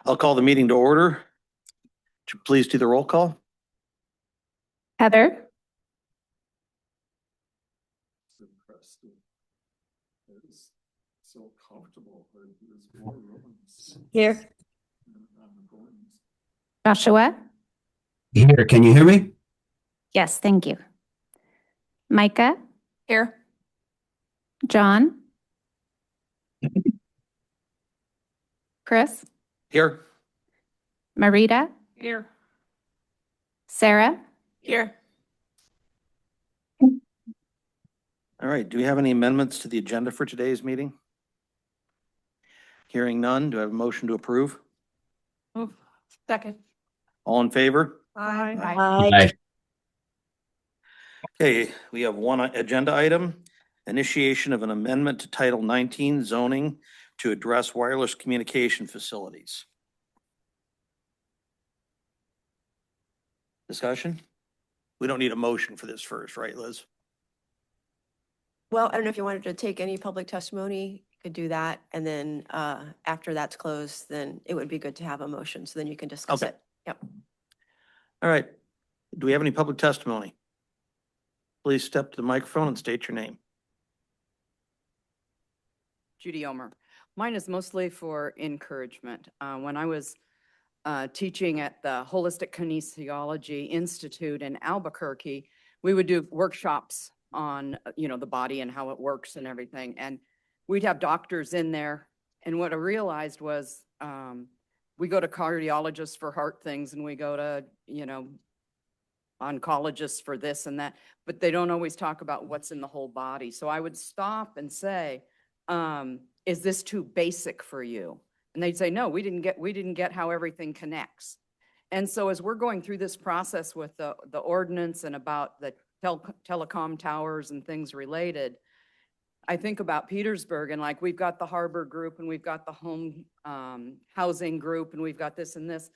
I'll call the meeting to order. Would you please do the roll call? Heather. So comfortable. Here. Joshua. Here, can you hear me? Yes, thank you. Micah. Here. John. Chris. Here. Marita. Here. Sarah. Here. All right. Do we have any amendments to the agenda for today's meeting? Hearing none, do I have a motion to approve? Move. Second. All in favor? Aye. Aye. Okay, we have one agenda item, initiation of an amendment to Title 19 zoning to address wireless communication facilities. Discussion? We don't need a motion for this first, right, Liz? Well, I don't know if you wanted to take any public testimony, you could do that. And then after that's closed, then it would be good to have a motion. So then you can discuss Okay. it. Yep. All right. Do we have any public testimony? Please step to the microphone and state your name. Judy Omer. Mine is mostly for encouragement. When I was teaching at the Holistic Kinesiology Institute in Albuquerque, we would do workshops on, the body and how it works and everything. And we'd have doctors in there. And what I realized was we go to cardiologists for heart things and we go to, oncologists for this and that, but they don't always talk about what's in the whole body. So I would stop and say, is this too basic for you? And they'd say, no, we didn't get how everything connects. And so as we're going through this process with the ordinance and about the telecom towers and things related, I think about Petersburg and like we've got the harbor group and we've got the home housing group and we've got this and this.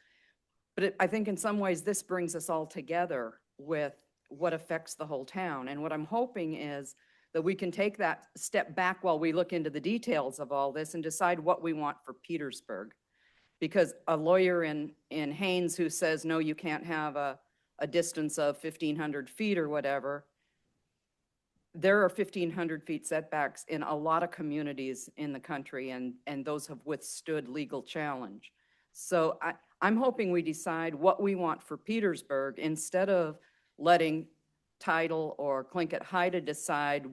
But I think in some ways this brings us all together with what affects the whole town. And what I'm hoping is that we can take that step back while we look into the details of all this and decide what we want for Petersburg. Because a lawyer in Haines who says, no, you can't have a distance of 1,500 feet or whatever, there are 1,500 feet setbacks in a lot of communities in the country, and those have withstood legal challenge. So I'm hoping we decide what we want for Petersburg instead of letting Tidal or Tlingit Haida decide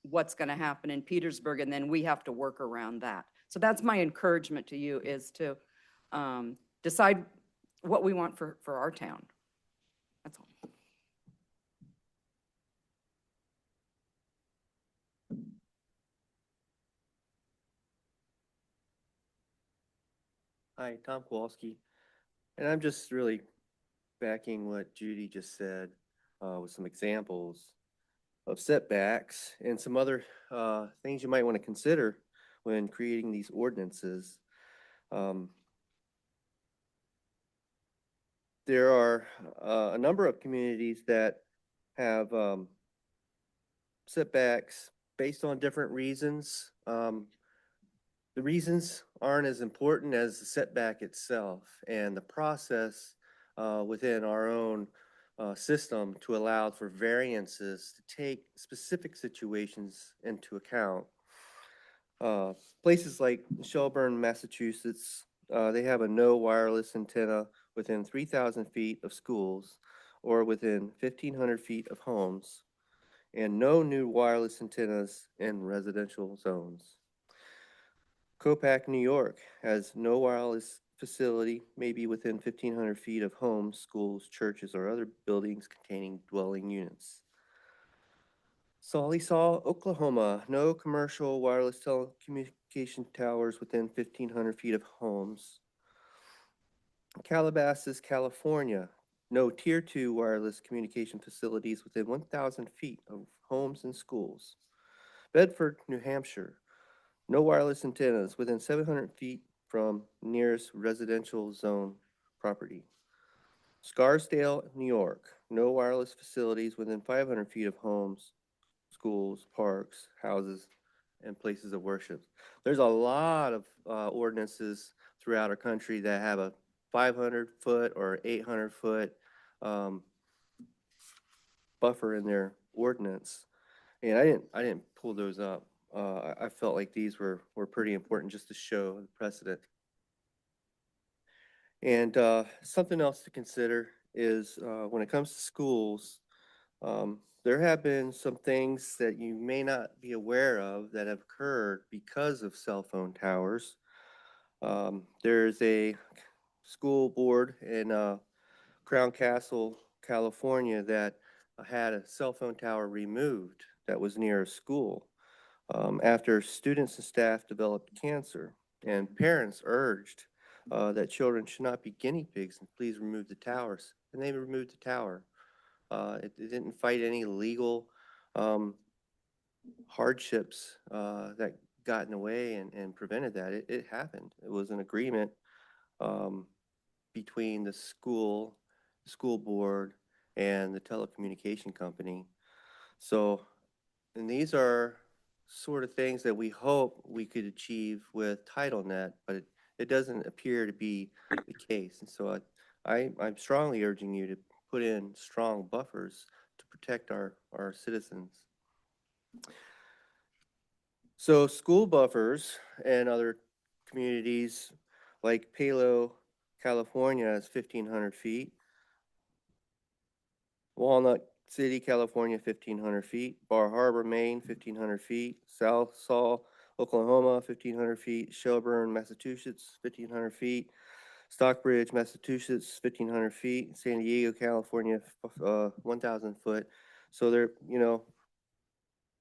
what's going to happen in Petersburg, and then we have to work around that. So that's my encouragement to you, is to decide what we want for our town. That's all. Hi, Tom Kowalski. And I'm just really backing what Judy just said with some examples of setbacks and some other things you might want to consider when creating these ordinances. There are a number of communities that have setbacks based on different reasons. The reasons aren't as important as the setback itself and the process within our own system to allow for variances to take specific situations into account. Places like Shelburne, Massachusetts, they have a no wireless antenna within 3,000 feet of schools or within 1,500 feet of homes, and no new wireless antennas in residential zones. Copac, New York has no wireless facility, maybe within 1,500 feet of homes, schools, churches, or other buildings containing dwelling units. Sollysaw, Oklahoma, no commercial wireless telecommunication towers within 1,500 feet of homes. Calabasas, California, no Tier 2 wireless communication facilities within 1,000 feet of homes and schools. Bedford, New Hampshire, no wireless antennas within 700 feet from nearest residential zone property. Scarsdale, New York, no wireless facilities within 500 feet of homes, schools, parks, houses, and places of worship. There's a lot of ordinances throughout our country that have a 500-foot or 800-foot buffer in their ordinance. And I didn't pull those up. I felt like these were pretty important just to show the precedent. And something else to consider is when it comes to schools, there have been some things that you may not be aware of that have occurred because of cell phone towers. There's a school board in Crown Castle, California that had a cell phone tower removed that was near a school after students and staff developed cancer, and parents urged that children should not be guinea pigs and please remove the towers, and they removed the tower. It didn't fight any legal hardships that got in the way and prevented that. It happened. It was an agreement between the school board, and the telecommunication company. So, and these are sort of things that we hope we could achieve with TitleNet, but it doesn't appear to be the case. And so I'm strongly urging you to put in strong buffers to protect our citizens. So school buffers and other communities like Palo, California is 1,500 feet. Walnut City, California, 1,500 feet. Bar Harbor, Maine, 1,500 feet. South Saw, Oklahoma, 1,500 feet. Shelburne, Massachusetts, 1,500 feet. Stockbridge, Massachusetts, 1,500 feet. San Diego, California, 1,000 foot. So there, you know,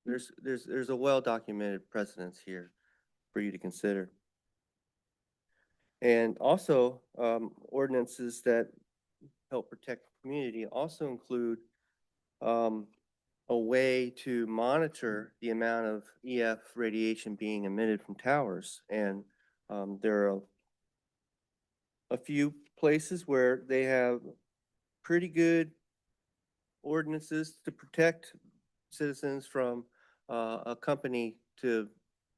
there's a well-documented precedence here for you to consider. And also, ordinances that help protect the community also include a way to monitor the amount of EF radiation being emitted from towers. And there are a few places where they have pretty good ordinances to protect citizens from a company to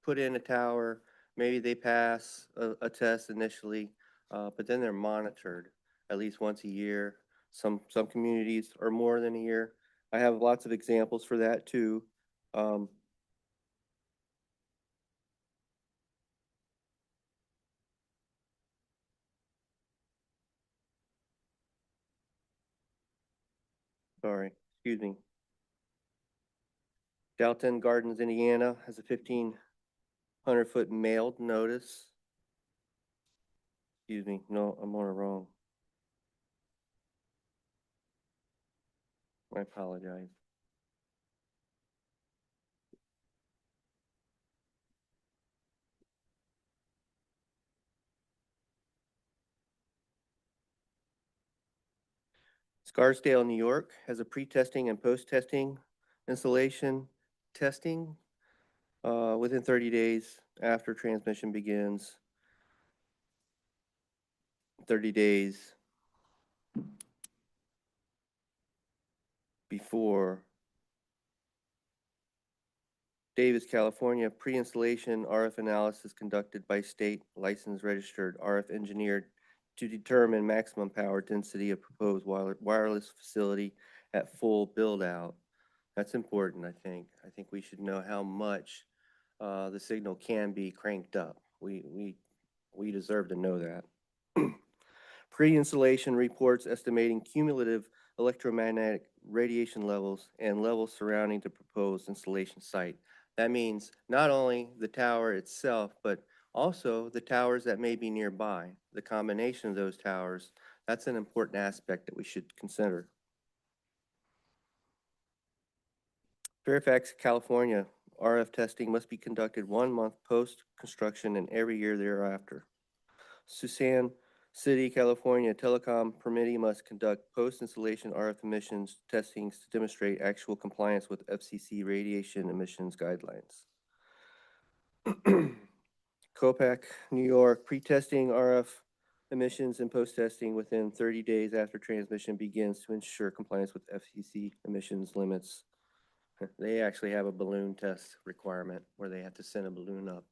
put in a tower. Maybe they pass a test initially, but then they're monitored at least once a year. Some communities are more than a year. I have lots of examples for that too. Sorry, excuse me. Dalton Gardens, Indiana has a 1,500-foot mailed notice. Excuse me, no, I'm on it wrong. I apologize. Scarsdale, New York has a pre-testing and post-testing installation testing within 30 days after transmission begins. 30 days before. Davis, California, pre-installation RF analysis conducted by state licensed registered RF engineered to determine maximum power density of proposed wireless facility at full build out. That's important, I think. I think we should know how much the signal can be cranked up. We deserve to know that. Pre-installation reports estimating cumulative electromagnetic radiation levels and levels surrounding the proposed installation site. That means not only the tower itself, but also the towers that may be nearby. The combination of those towers, that's an important aspect that we should consider. Fairfax, California, RF testing must be conducted 1 month post-construction and every year thereafter. Suisun City, California, telecom permittee must conduct post-installation RF emissions testings to demonstrate actual compliance with FCC radiation emissions guidelines. Copac, New York, pre-testing RF emissions and post-testing within 30 days after transmission begins to ensure compliance with FCC emissions limits. They actually have a balloon test requirement where they have to send a balloon up.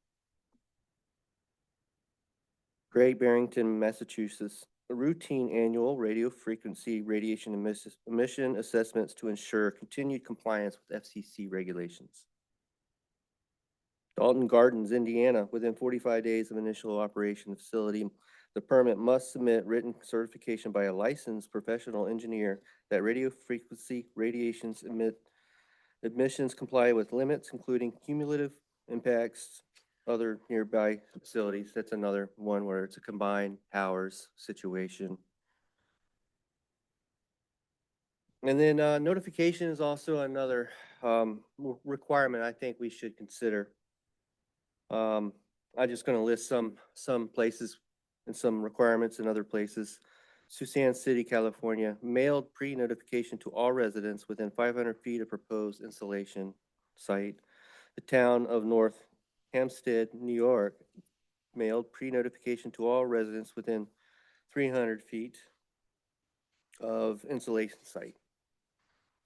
Great Barrington, Massachusetts, a routine annual radio frequency radiation emission assessments to ensure continued compliance with FCC regulations. Dalton Gardens, Indiana, within 45 days of initial operation of the facility, the permit must submit written certification by a licensed professional engineer that radio frequency radiations emissions comply with limits, including cumulative impacts, other nearby facilities. That's another one where it's a combined powers situation. And then notification is also another requirement I think we should consider. I'm just going to list some places and some requirements in other places. Susan City, California, mailed pre-notification to all residents within 500 feet of proposed installation site. The town of North Hampstead, New York, mailed pre-notification to all residents within 300 feet of installation site.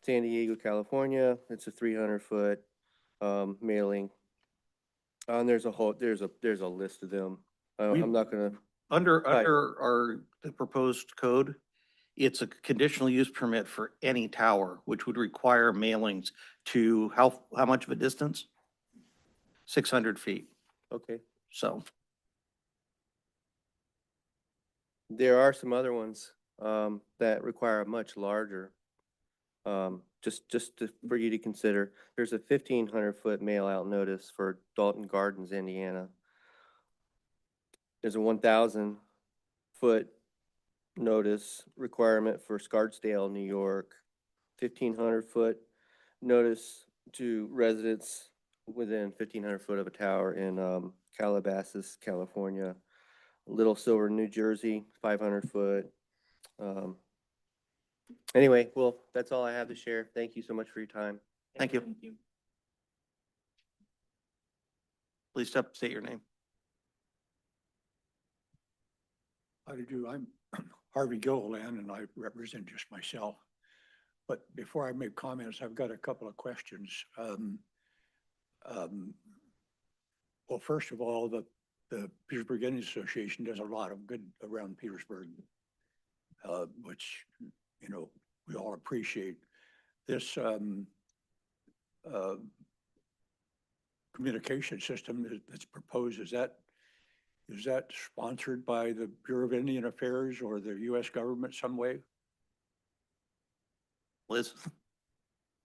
San Diego, California, it's a 300-foot mailing. And there's a list of them. I'm not gonna, Under, Right. the proposed code, it's a conditional use permit for any tower, which would require mailings to how much of a distance? 600 feet. okay. So, There are some other ones that require a much larger, for you to consider. There's a 1,500-foot mail out notice for Dalton Gardens, Indiana. There's a 1,000-foot notice requirement for Scarsdale, New York. 1,500-foot notice to residents within 1,500 foot of a tower in Calabasas, California. Little Silver, New Jersey, 500 foot. Anyway, well, that's all I have to share. Thank you so much for your time. thank you. Please state your name. How do you do? I'm Harvey Gilliland and I represent just myself. But before I make comments, I've got a couple of questions. Well, first of all, the Petersburg Indian Association does a lot of good around Petersburg, which, you know, we all appreciate. This communication system that's proposed, is that sponsored by the Bureau of Indian Affairs or the U.S. government some way? Liz?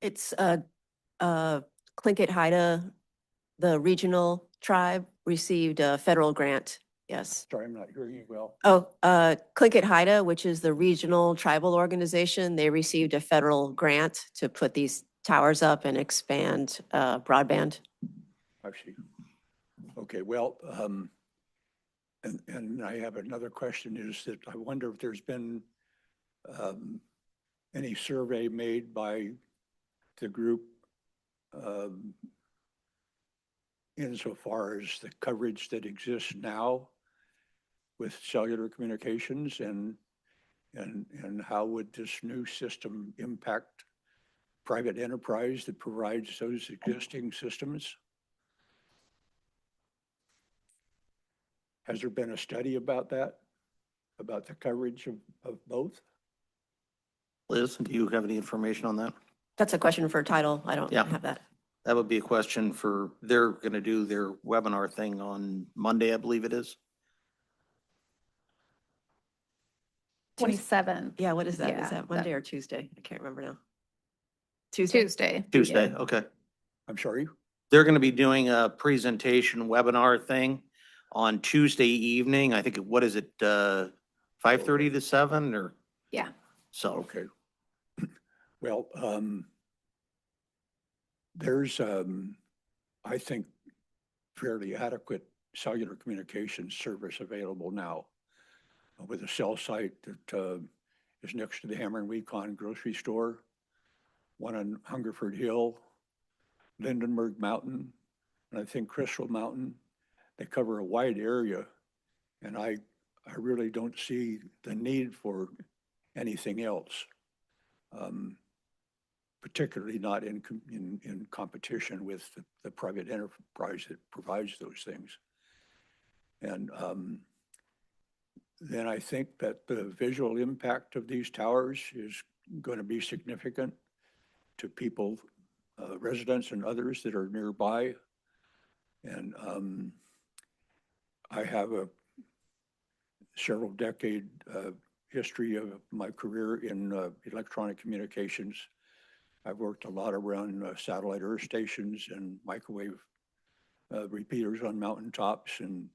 It's Tlingit Haida, the regional tribe, received a federal grant. Yes. Sorry, I'm not hearing you well. Oh, Tlingit Haida, which is the regional tribal organization, they received a federal grant to put these towers up and expand broadband. I see. Okay, well, and I have another question is that I wonder if there's been any survey made by the group insofar as the coverage that exists now with cellular communications and how would this new system impact private enterprise that provides those existing systems? Has there been a study about that, about the coverage of both? Liz, do you have any information on that? That's a question for title. I don't Yeah. have that. That would be a question for, they're going to do their webinar thing on Monday, I believe it is. 27th. Yeah, what is that? Yeah, Is that that- Monday or Tuesday? I can't remember now. Tuesday? Tuesday. Tuesday, Yeah. okay. I'm sorry? They're going to be doing a presentation webinar thing on Tuesday evening. I think, what is it, 5:30 to 7 or? Yeah. So, Okay. Well, there's, I think, fairly adequate cellular communications service available now with a cell site that is next to the Hammer and Weecon grocery store, one on Hungerford Hill, Lindenberg Mountain, and I think Crystal Mountain. They cover a wide area, and I really don't see the need for anything else. particularly not in competition with the private enterprise that provides those things. And then I think that the visual impact of these towers is going to be significant to people, residents and others that are nearby. And I have a several decade history of my career in electronic communications. I've worked a lot around satellite earth stations and microwave repeaters on mountaintops and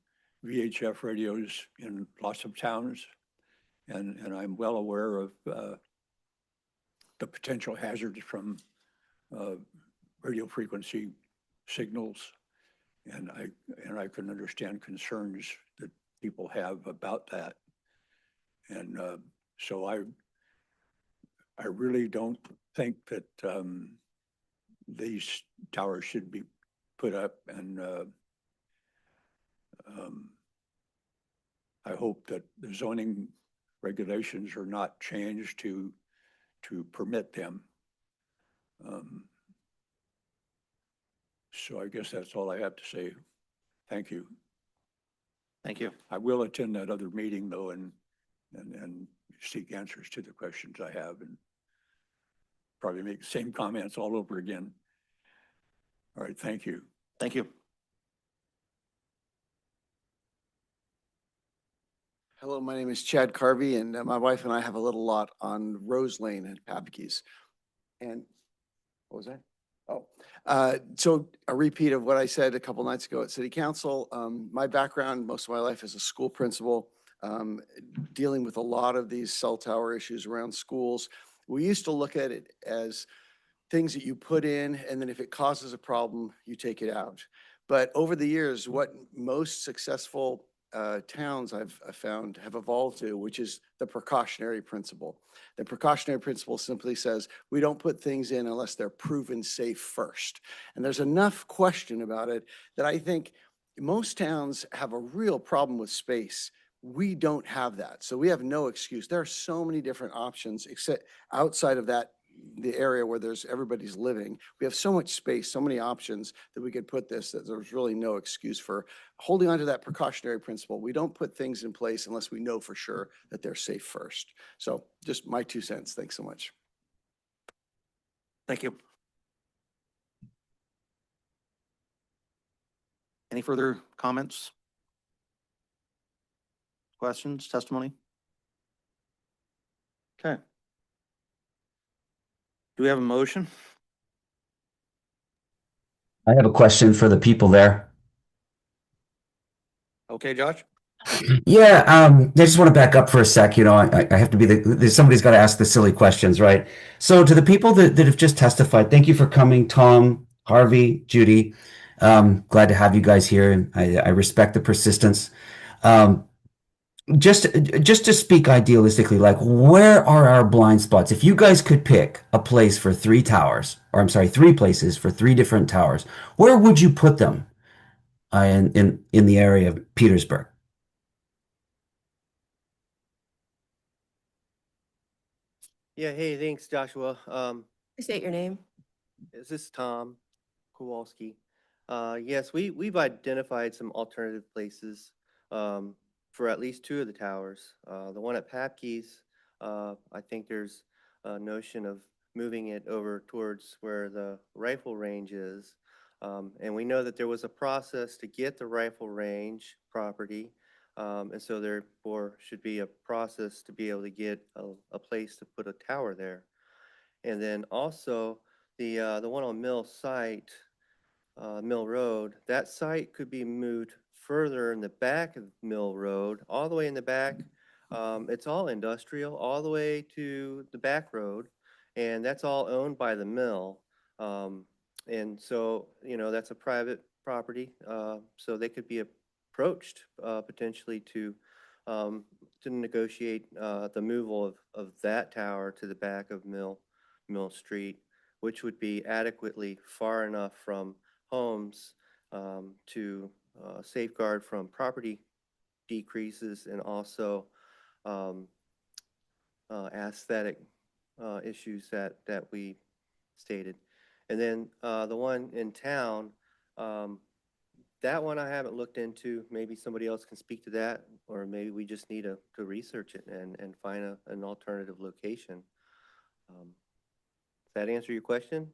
VHF radios in lots of towns. And I'm well aware of the potential hazards from radio frequency signals. And I can understand concerns that people have about that. And so I really don't think that these towers should be put up, and I hope that the zoning regulations are not changed to permit them. So I guess that's all I have to say. Thank you. Thank you. I will attend that other meeting though, and seek answers to the questions I have, and probably make the same comments all over again. All right, thank you. Thank you. Hello, my name is Chad Carvey, and my wife and I have a little lot on Rose Lane in Papkees. And what was that? So a repeat of what I said a couple nights ago at City Council. My background, most of my life as a school principal, dealing with a lot of these cell tower issues around schools. We used to look at it as things that you put in, and then if it causes a problem, you take it out. But over the years, what most successful towns I've found have evolved to, which is the precautionary principle. The precautionary principle simply says, we don't put things in unless they're proven safe first. And there's enough question about it that I think most towns have a real problem with space. We don't have that. So we have no excuse. There are so many different options except outside of that, the area where everybody's living. We have so much space, so many options that we could put this, that there's really no excuse for holding on to that precautionary principle. We don't put things in place unless we know for sure that they're safe first. So just my 2 cents. Thanks so much. Thank you. Any further comments? Questions, testimony? Okay. Do we have a motion? I have a question for the people there. Okay, Josh? Yeah, I just want to back up for a sec. You know, I have to be somebody's got to ask the silly questions, right? So to the people that have just testified, thank you for coming, Tom, Harvey, Judy. Glad to have you guys here, and I respect the persistence. Just to speak idealistically, like where are our blind spots? If you guys could pick a place for 3 towers, or I'm sorry, 3 places for 3 different towers, where would you put them in the area of Petersburg? Yeah, hey, thanks, Joshua. State your name. This is Tom Kowalski. Yes, we've identified some alternative places for at least 2 of the towers. The one at Papkees, I think there's a notion of moving it over towards where the rifle range is. And we know that there was a process to get the rifle range property. And so therefore should be a process to be able to get a place to put a tower there. And then also the one on Mill site, Mill Road, that site could be moved further in the back of Mill Road, all the way in the back. It's all industrial, all the way to the back road, and that's all owned by the mill. And so, you know, that's a private property, so they could be approached potentially to negotiate the removal of that tower to the back of Mill Street, which would be adequately far enough from homes to safeguard from property decreases and also aesthetic issues that we stated. And then the one in town, that one I haven't looked into. Maybe somebody else can speak to that, or maybe we just need to research it and find an alternative location. Does that answer your question?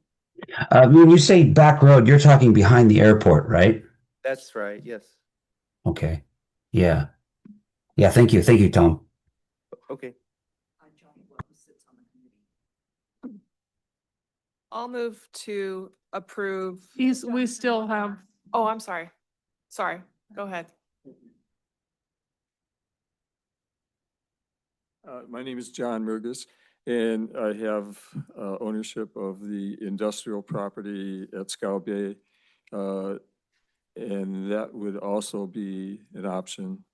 When you say back road, you're talking behind the airport, right? That's right, yes. Okay. Yeah. Yeah. Thank you. Thank you, Tom. Okay. I'll move to approve. We still have, Oh, I'm sorry. Sorry, go ahead. My name is John Murgis, and I have ownership of the industrial property at Scow Bay. And that would also be an option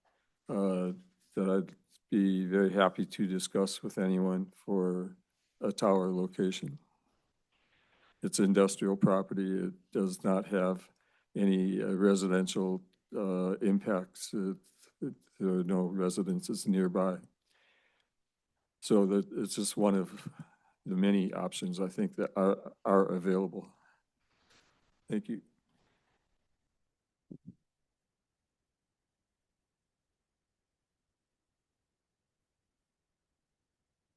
that I'd be very happy to discuss with anyone for a tower location. It's industrial property. It does not have any residential impacts. There are no residences nearby. So that it's just one of the many options I think that are available. Thank you.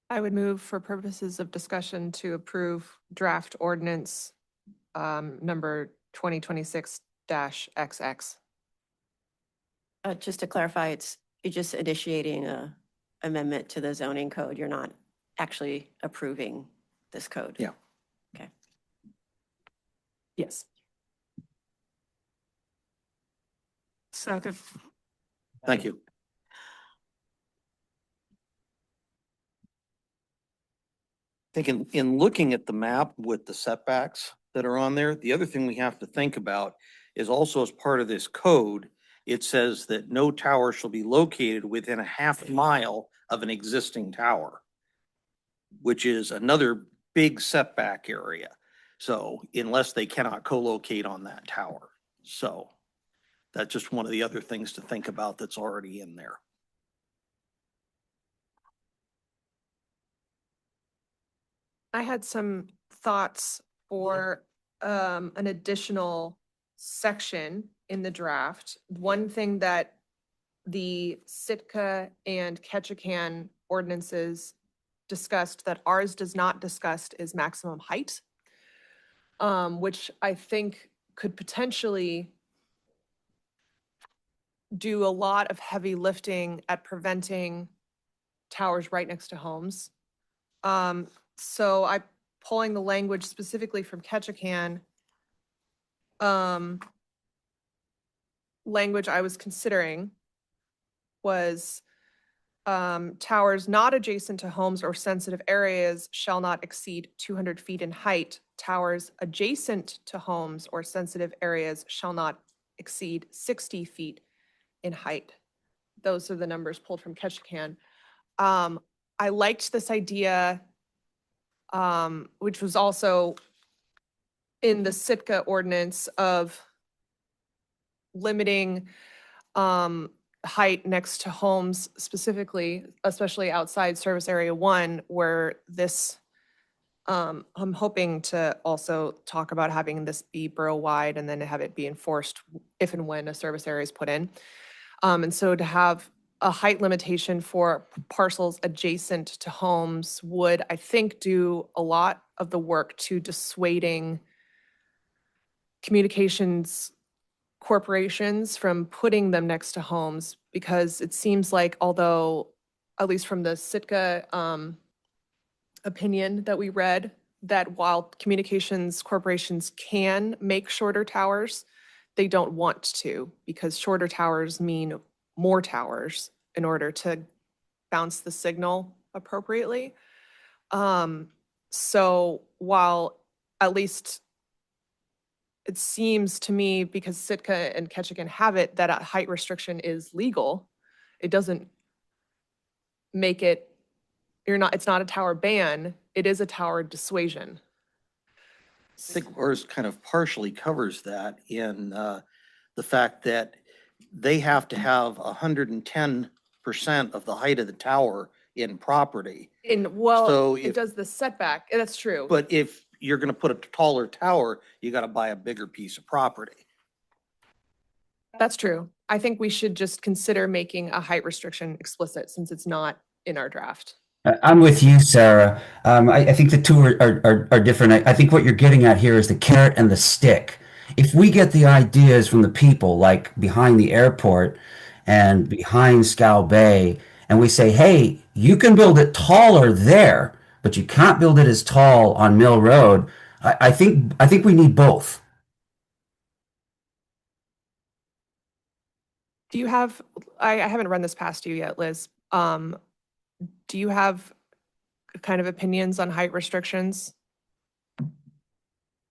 I would move for purposes of discussion to approve draft ordinance number 2026-XX. Just to clarify, you're just initiating a amendment to the zoning code. You're not actually approving this code. Yeah. Okay. Yes. second, Thank you. I think in looking at the map with the setbacks that are on there, the other thing we have to think about is also as part of this code, it says that no tower shall be located within a half mile of an existing tower, which is another big setback area. So unless they cannot co-locate on that tower. So that's just one of the other things to think about that's already in there. I had some thoughts for an additional section in the draft. One thing that the Sitka and Ketchikan ordinances discussed that ours does not discuss is maximum height, which I think could potentially do a lot of heavy lifting at preventing towers right next to homes. So I pulling the language specifically from Ketchikan, language I was considering was towers not adjacent to homes or sensitive areas shall not exceed 200 feet in height. Towers adjacent to homes or sensitive areas shall not exceed 60 feet in height. Those are the numbers pulled from Ketchikan. I liked this idea, which was also in the Sitka ordinance of limiting height next to homes specifically, especially outside service area 1, where this, I'm hoping to also talk about having this be borough-wide and then have it be enforced if and when a service area is put in. And so to have a height limitation for parcels adjacent to homes would, I think, do a lot of the work to dissuading communications corporations from putting them next to homes, because it seems like, although, at least from the Sitka opinion that we read, that while communications corporations can make shorter towers, they don't want to, because shorter towers mean more towers in order to bounce the signal appropriately. So while at least it seems to me, because Sitka and Ketchikan have it, that a height restriction is legal, it doesn't make it, it's not a tower ban, it is a tower dissuasion. I think ours kind of partially covers that in the fact that they have to have 110% of the height of the tower in property. Well, So it if- does the setback, that's true. But if you're gonna put a taller tower, you gotta buy a bigger piece of property. That's true. I think we should just consider making a height restriction explicit since it's not in our draft. I'm with you, Sarah. I think the two are different. I think what you're getting at here is the carrot and the stick. If we get the ideas from the people, like behind the airport and behind Scow Bay, and we say, hey, you can build it taller there, but you can't build it as tall on Mill Road. I think we need both. Do you have, I haven't run this past you yet, Liz. Do you have kind of opinions on height restrictions?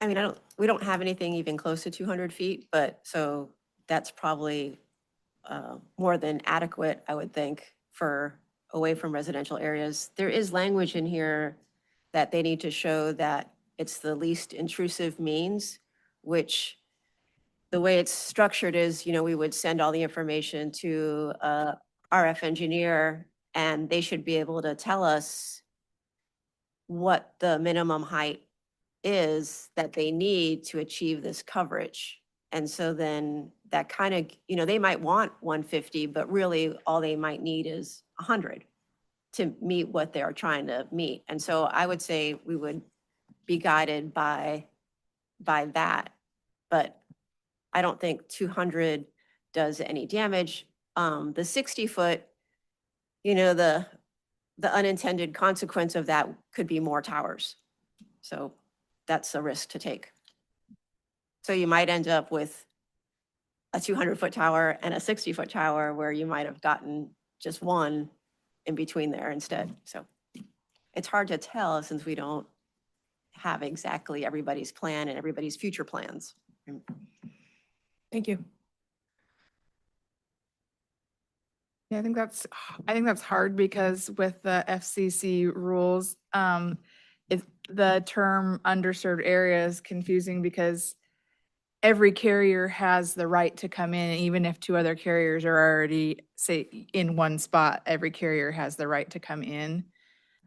I mean, we don't have anything even close to 200 feet, but so that's probably more than adequate, I would think, for away from residential areas. There is language in here that they need to show that it's the least intrusive means, which the way it's structured is, we would send all the information to a RF engineer, and they should be able to tell us what the minimum height is that they need to achieve this coverage. And so then that kind of, they might want 150, but really all they might need is 100 to meet what they're trying to meet. And so I would say we would be guided by that, but I don't think 200 does any damage. The 60 foot, the unintended consequence of that could be more towers. So that's a risk to take. So you might end up with a 200-foot tower and a 60-foot tower where you might have gotten just one in between there instead. So it's hard to tell since we don't have exactly everybody's plan and everybody's future plans. Thank you. Yeah, I think that's hard because with the FCC rules, the term underserved area is confusing because every carrier has the right to come in, even if two other carriers are already, say, in one spot, every carrier has the right to come in.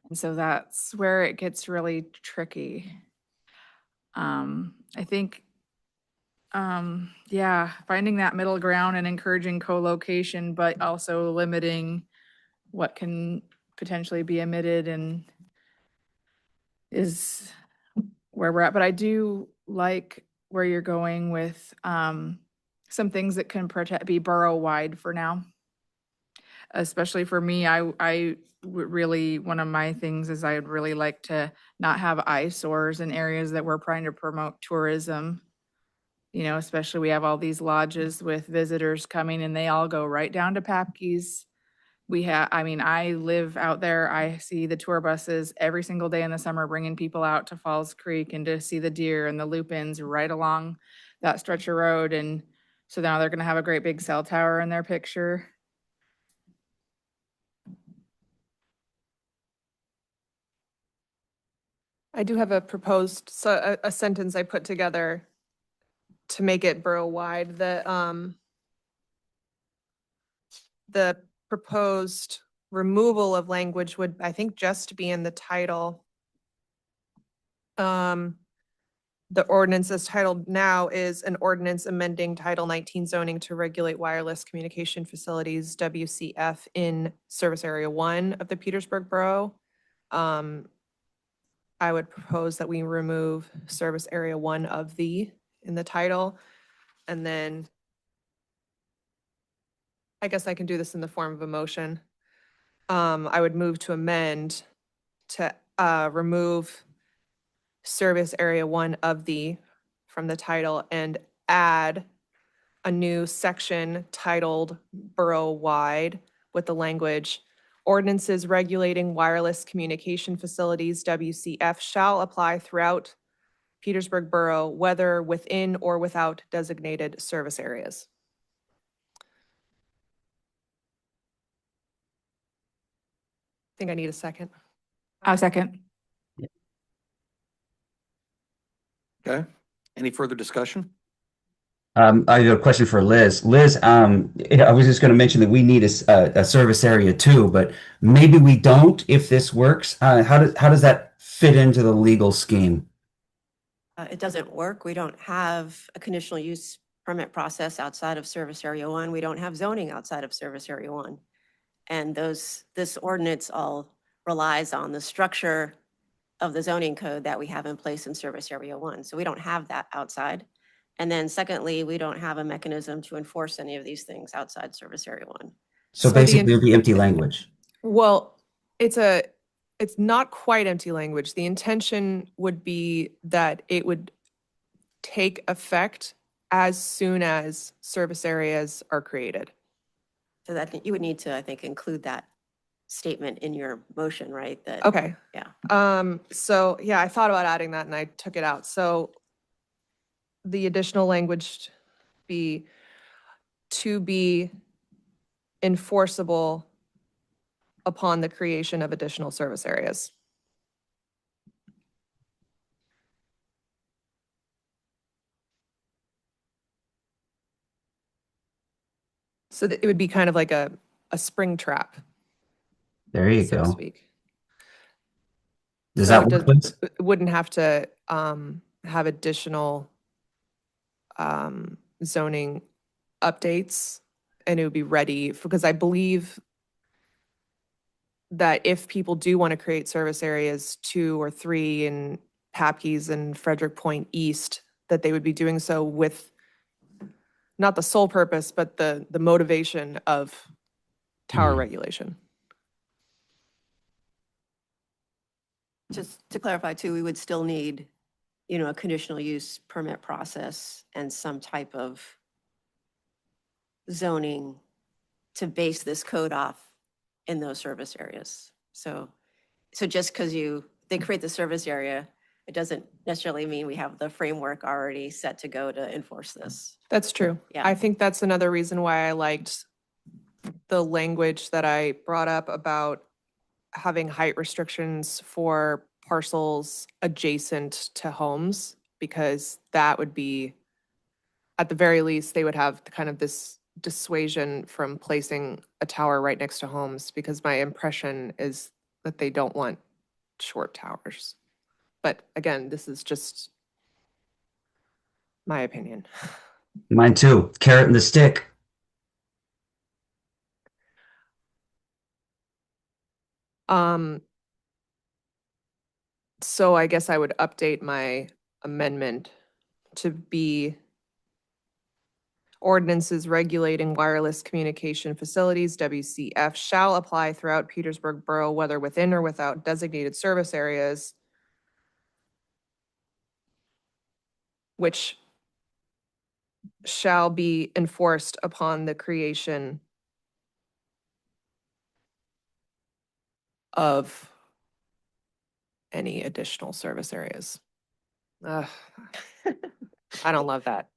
And so that's where it gets really tricky. I think, finding that middle ground and encouraging co-location, but also limiting what can potentially be emitted and is where we're at. But I do like where you're going with some things that can be borough-wide for now. Especially for me, I would really, one of my things is I would really like to not have eyesores in areas that we're trying to promote tourism. Especially we have all these lodges with visitors coming and they all go right down to Papke's. I live out there. I see the tour buses every single day in the summer bringing people out to Falls Creek and to see the deer and the lupins right along that stretch of road. And so now they're going to have a great big cell tower in their picture. I do have a proposed, a sentence I put together to make it borough-wide. The proposed removal of language would, I think, just be in the title. The ordinance as titled now is an ordinance amending Title 19 zoning to regulate wireless communication facilities, WCF, in Service Area 1 of the Petersburg Borough. I would propose that we remove Service Area 1 of the in the title. And then I guess I can do this in the form of a motion. I would move to amend to remove Service Area 1 of the from the title and add a new section titled Borough-wide with the language, ordinances regulating wireless communication facilities, WCF, shall apply throughout Petersburg Borough, whether within or without designated service areas. I think I need a second. A second. Okay, any further discussion? I have a question for Liz. Liz, I was just going to mention that we need a service area too, but maybe we don't if this works. How does that fit into the legal scheme? It doesn't work. We don't have a conditional use permit process outside of Service Area 1. We don't have zoning outside of Service Area 1. And this ordinance all relies on the structure of the zoning code that we have in place in Service Area 1. So we don't have that outside. And then secondly, we don't have a mechanism to enforce any of these things outside Service Area 1. So So the basically, it'd be empty language. Well, it's not quite empty language. The intention would be that it would take effect as soon as service areas are created. So that you would need to, I think, include that statement in your motion, right? That, Okay. Yeah. So yeah, I thought about adding that and I took it out. So the additional language be to be enforceable upon the creation of additional service areas. So that it would be kind of like a spring trap, There you so to go. speak. Does So that it work, does- Liz? it wouldn't have to have additional zoning updates, and it would be ready, because I believe that if people do want to create service areas 2 or 3 in Papke's and Frederick Point East, that they would be doing so with not the sole purpose, but the motivation of tower Mhm. regulation. Just to clarify too, we would still need, a conditional use permit process and some type of zoning to base this code off in those service areas. So just because they create the service area, it doesn't necessarily mean we have the framework already set to go to enforce this. That's true. Yeah. I think that's another reason why I liked the language that I brought up about having height restrictions for parcels adjacent to homes, because that would be, at the very least, they would have kind of this dissuasion from placing a tower right next to homes, because my impression is that they don't want short towers. But again, this is just my opinion. Mine too. Carrot and the stick. So I guess I would update my amendment to be ordinances regulating wireless communication facilities, WCF, shall apply throughout Petersburg Borough, whether within or without designated service areas, which shall be enforced upon the creation of any additional service areas. Ugh, I don't love that.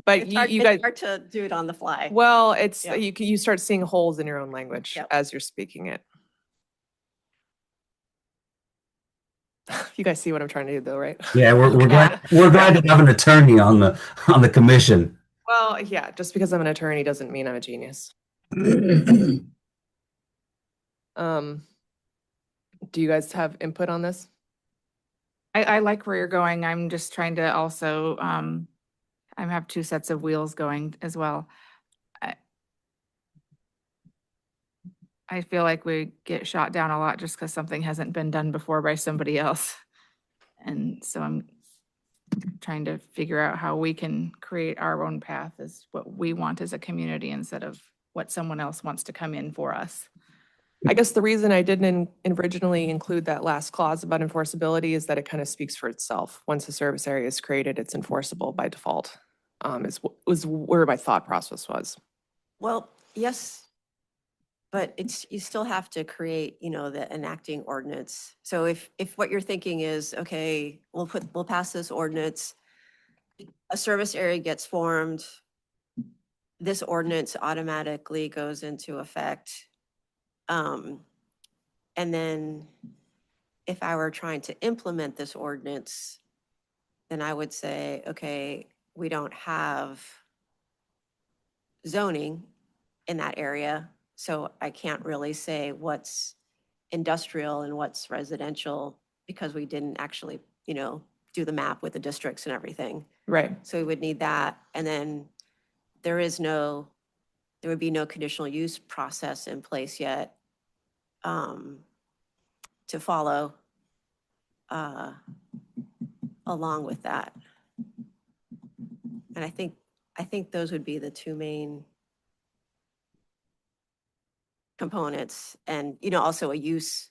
But It's hard, you guys, it's hard to do it on the fly. well, it's, Yeah. you start seeing holes in your own language Yep. as you're speaking it. You guys see what I'm trying to do though, right? Yeah, we're glad to have an attorney on the commission. Well, yeah, just because I'm an attorney doesn't mean I'm a genius. Do you guys have input on this? I like where you're going. I'm just trying to also, I have 2 sets of wheels going as well. I feel like we get shot down a lot just because something hasn't been done before by somebody else. And so I'm trying to figure out how we can create our own path as what we want as a community instead of what someone else wants to come in for us. I guess the reason I didn't originally include that last clause about enforceability is that it kind of speaks for itself. Once a service area is created, it's enforceable by default, was where my thought process was. Well, yes, but you still have to create, the enacting ordinance. So if what you're thinking is, okay, we'll pass this ordinance, a service area gets formed, this ordinance automatically goes into effect. And then if I were trying to implement this ordinance, then I would say, okay, we don't have zoning in that area, so I can't really say what's industrial and what's residential because we didn't actually, do do the map with the districts and everything. Right. So we would need that. And then there would be no conditional use process in place yet to follow along with that. And I think those would be the two main components, and, also a use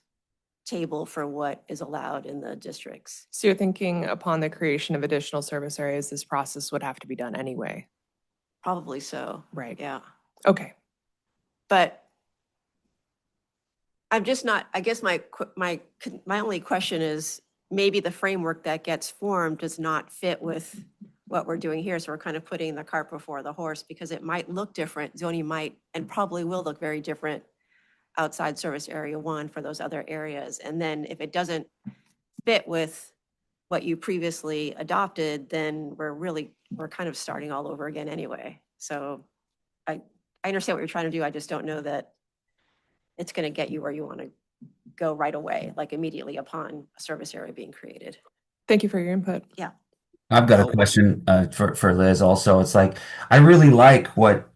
table for what is allowed in the districts. So you're thinking upon the creation of additional service areas, this process would have to be done anyway? Probably so. Right. Yeah. Okay. But I'm just not, I guess my only question is, maybe the framework that gets formed does not fit with what we're doing here. So we're kind of putting the cart before the horse, because it might look different. Zoning might and probably will look very different outside service area 1 for those other areas. And then if it doesn't fit with what you previously adopted, then we're kind of starting all over again anyway. So I understand what you're trying to do. I just don't know that it's going to get you where you want to go right away, like immediately upon a service area being created. Thank you for your input. Yeah. I've got a question for Liz also. It's like, I really like what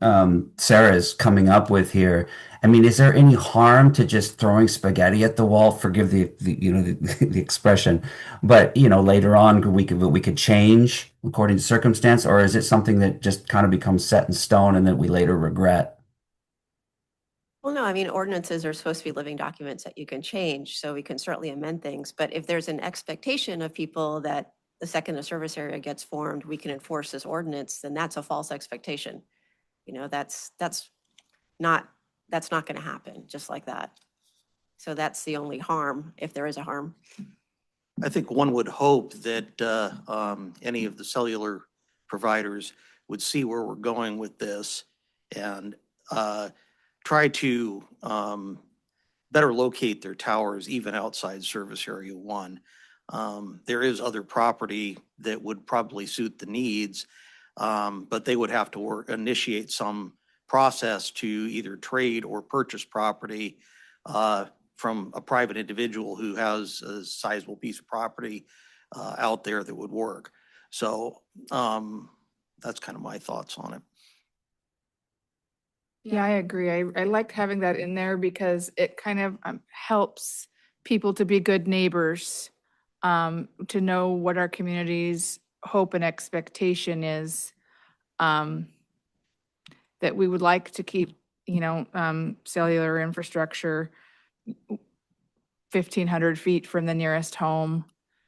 Sarah's coming up with here. I mean, is there any harm to just throwing spaghetti at the wall? Forgive the the expression, but later on we could change according to circumstance, or is it something that just kind of becomes set in stone and that we later regret? Well, no, I mean, ordinances are supposed to be living documents that you can change, so we can certainly amend things. But if there's an expectation of people that the second a service area gets formed, we can enforce this ordinance, then that's a false expectation. That's not going to happen just like that. So that's the only harm, if there is a harm. I think one would hope that any of the cellular providers would see where we're going with this and try to better locate their towers even outside service area 1. There is other property that would probably suit the needs, but they would have to initiate some process to either trade or purchase property from a private individual who has a sizable piece of property out there that would work. So that's kind of my thoughts on it. Yeah, I agree. I like having that in there because it kind of helps people to be good neighbors, to know what our community's hope and expectation is, that we would like to keep, cellular infrastructure 1,500 feet from the nearest home,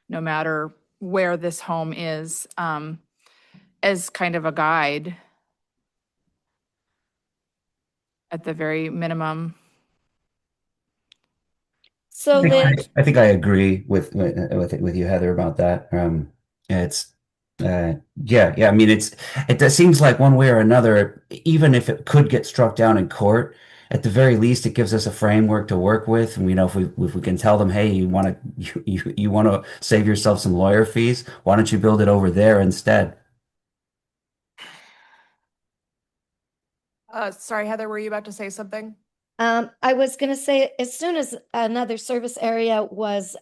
no matter where this home is, as kind of a guide at the very minimum. So Liz, I think I agree with you, Heather, about that. It's yeah. I mean, it seems like one way or another, even if it could get struck down in court, at the very least, it gives us a framework to work with. And if we can tell them, hey, you want to save yourself some lawyer fees, why don't you build it over there instead? Sorry, Heather, were you about to say something? I was going to say, as soon as another service area was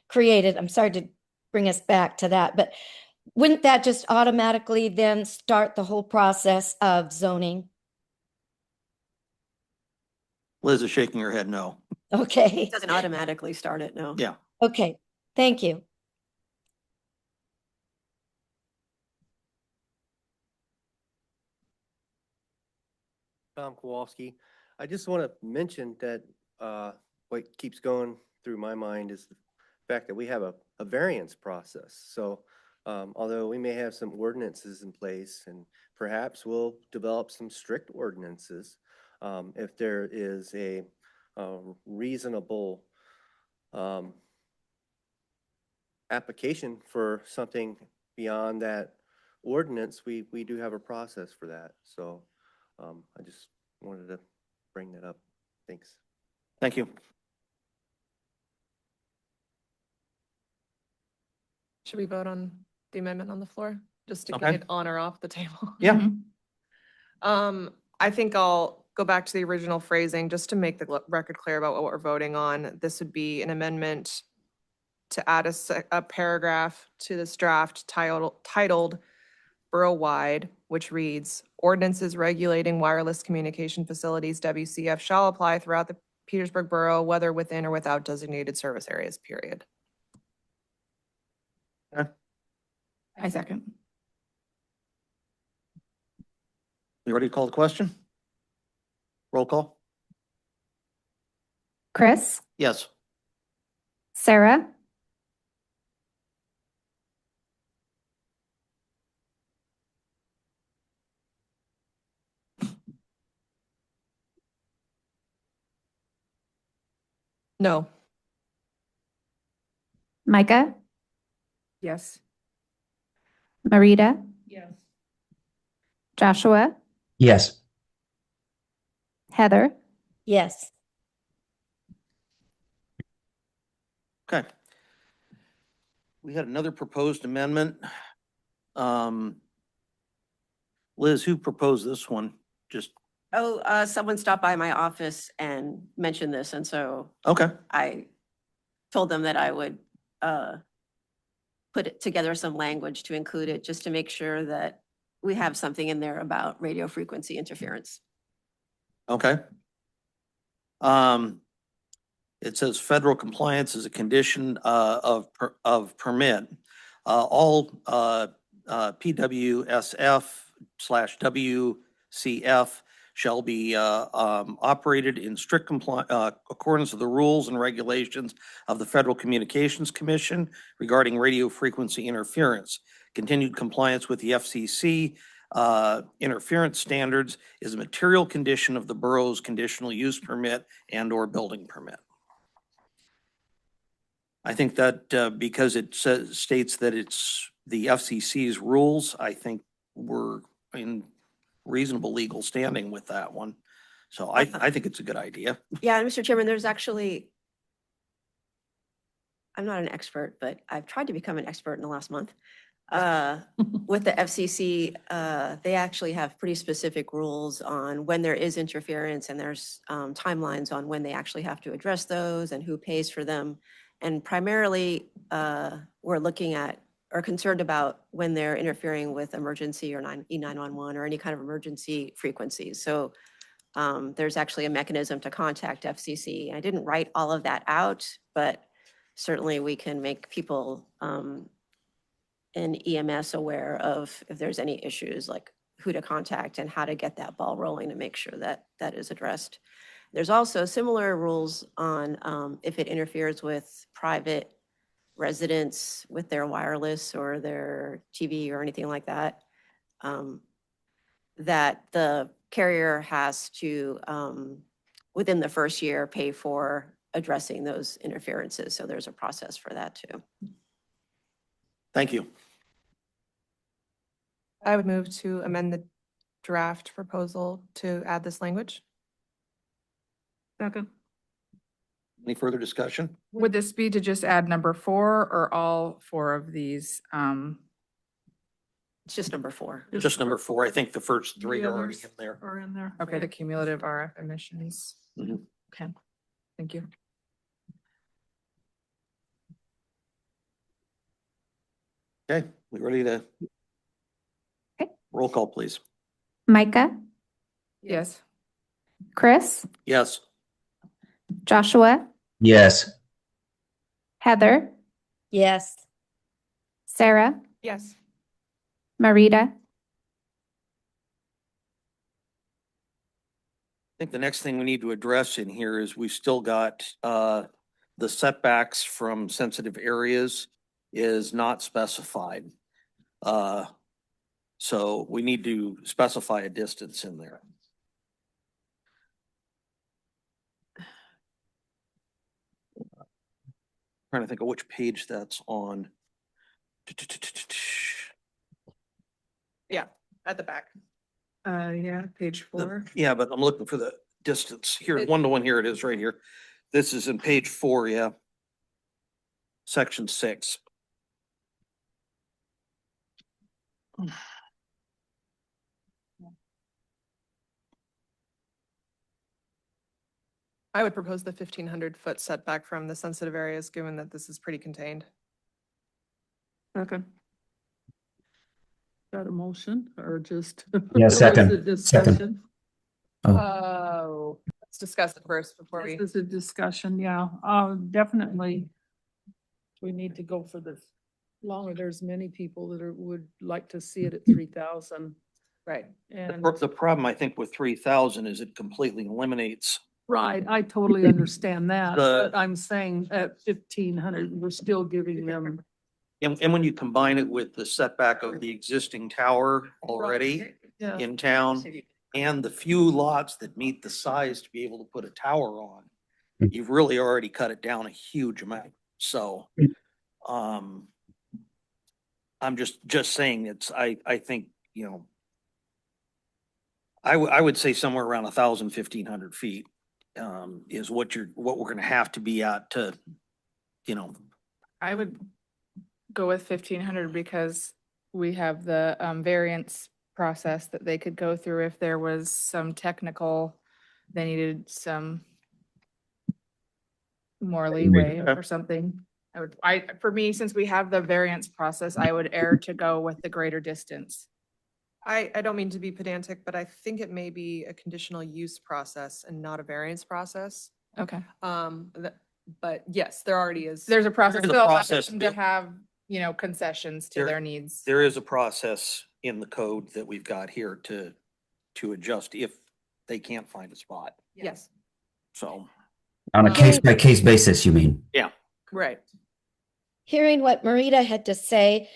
created, I'm sorry to bring us back to that, but wouldn't that just automatically then start the whole process of zoning? Liz is shaking her head no. Okay. It doesn't automatically start it, no. Yeah. Okay. Thank you. Tom Kowalski. I just want to mention that what keeps going through my mind is the fact that we have a variance process. So although we may have some ordinances in place, and perhaps we'll develop some strict ordinances, if there is a reasonable application for something beyond that ordinance, we do have a process for that. So I just wanted to bring that up. Thanks. Thank you. Should we vote on the amendment on the floor? Just to Okay. get it on or off the table? Yeah. I think I'll go back to the original phrasing just to make the record clear about what we're voting on. This would be an amendment to add a paragraph to this draft titled borough-wide, which reads, ordinances regulating wireless communication facilities, WCF, shall apply throughout the Petersburg Borough, whether within or without designated service areas, period. I second. You ready to call the question? Roll call? Chris, Yes. Sarah, No. Micah, Yes. Marita, Yes. Joshua, Yes. Heather, Yes. Okay. We had another proposed amendment. Liz, who proposed this one? Just, Oh, someone stopped by my office and mentioned this, and so okay, I told them that I would put it together some language to include it, just to make sure that we have something in there about radio frequency interference. okay. It says federal compliance is a condition of permit. All PWSF/WCF shall be operated in strict accordance with the rules and regulations of the Federal Communications Commission regarding radio frequency interference. Continued compliance with the FCC interference standards is a material condition of the borough's conditional use permit and/or building permit. I think that because it states that it's the FCC's rules, I think we're in reasonable legal standing with that one. So I think it's a good idea. Yeah, and Mr. Chairman, there's actually, I'm not an expert, but I've tried to become an expert in the last month. With the FCC, they actually have pretty specific rules on when there is interference, and there's timelines on when they actually have to address those and who pays for them. And primarily, we're looking at or concerned about when they're interfering with emergency or E911 or any kind of emergency frequencies. So there's actually a mechanism to contact FCC. I didn't write all of that out, but certainly we can make people in EMS aware of if there's any issues, like who to contact and how to get that ball rolling to make sure that that is addressed. There's also similar rules on if it interferes with private residents with their wireless or their TV or anything like that, that the carrier has to, within the first year, pay for addressing those interferences. So there's a process for that too. Thank you. I would move to amend the draft proposal to add this language. Second. Any further discussion? Would this be to just add number 4 or all 4 of these? It's just number 4. Just number 4. I think the first 3 The are already others in there. Are in there. Okay, the cumulative RF emissions. Mhm. Okay, thank you. Okay, we ready to? Okay. Roll call, please. Micah, Yes. Chris, Yes. Joshua, Yes. Heather, Yes. Sarah, Yes. Marita, I think the next thing we need to address in here is we've still got the setbacks from sensitive areas is not specified. So we need to specify a distance in there. Trying to think of which page that's on. Yeah, at the back. Yeah, page 4. Yeah, but I'm looking for the distance here. It- 1-to-1 here it is right here. This is in page 4, yeah. Section 6. I would propose the 1,500-foot setback from the sensitive areas, given that this is pretty contained. Okay. Got a motion or just? Yeah, or is second. it discussion? Oh, let's discuss it first before we. This is a discussion, yeah. Definitely. We need to go for this. Longer, there's many people that would like to see it at 3,000. Right. And, The problem, I think, with 3,000 is it completely eliminates. right, I totally understand that, The- but I'm saying at 1,500, we're still giving them. And when you combine it with the setback of the existing tower already Yeah. in town and the few lots that meet the size to be able to put a tower on, you've really already cut it down a huge amount. So, I'm just saying I think, I would say somewhere around 1,000, 1,500 feet, is what we're gonna have to be at to, I would go with 1,500 because we have the variance process that they could go through if there was some technical, they needed some more leeway or something. For me, since we have the variance process, I would err to go with the greater distance. I don't mean to be pedantic, but I think it may be a conditional use process and not a variance process. Okay. But yes, there already is. There's a process There's a still process to built- have, concessions to There- their needs. there is a process in the code that we've got here to adjust if they can't find a spot. Yes, So, On a case by case basis, you mean? right. Hearing what Marita had to say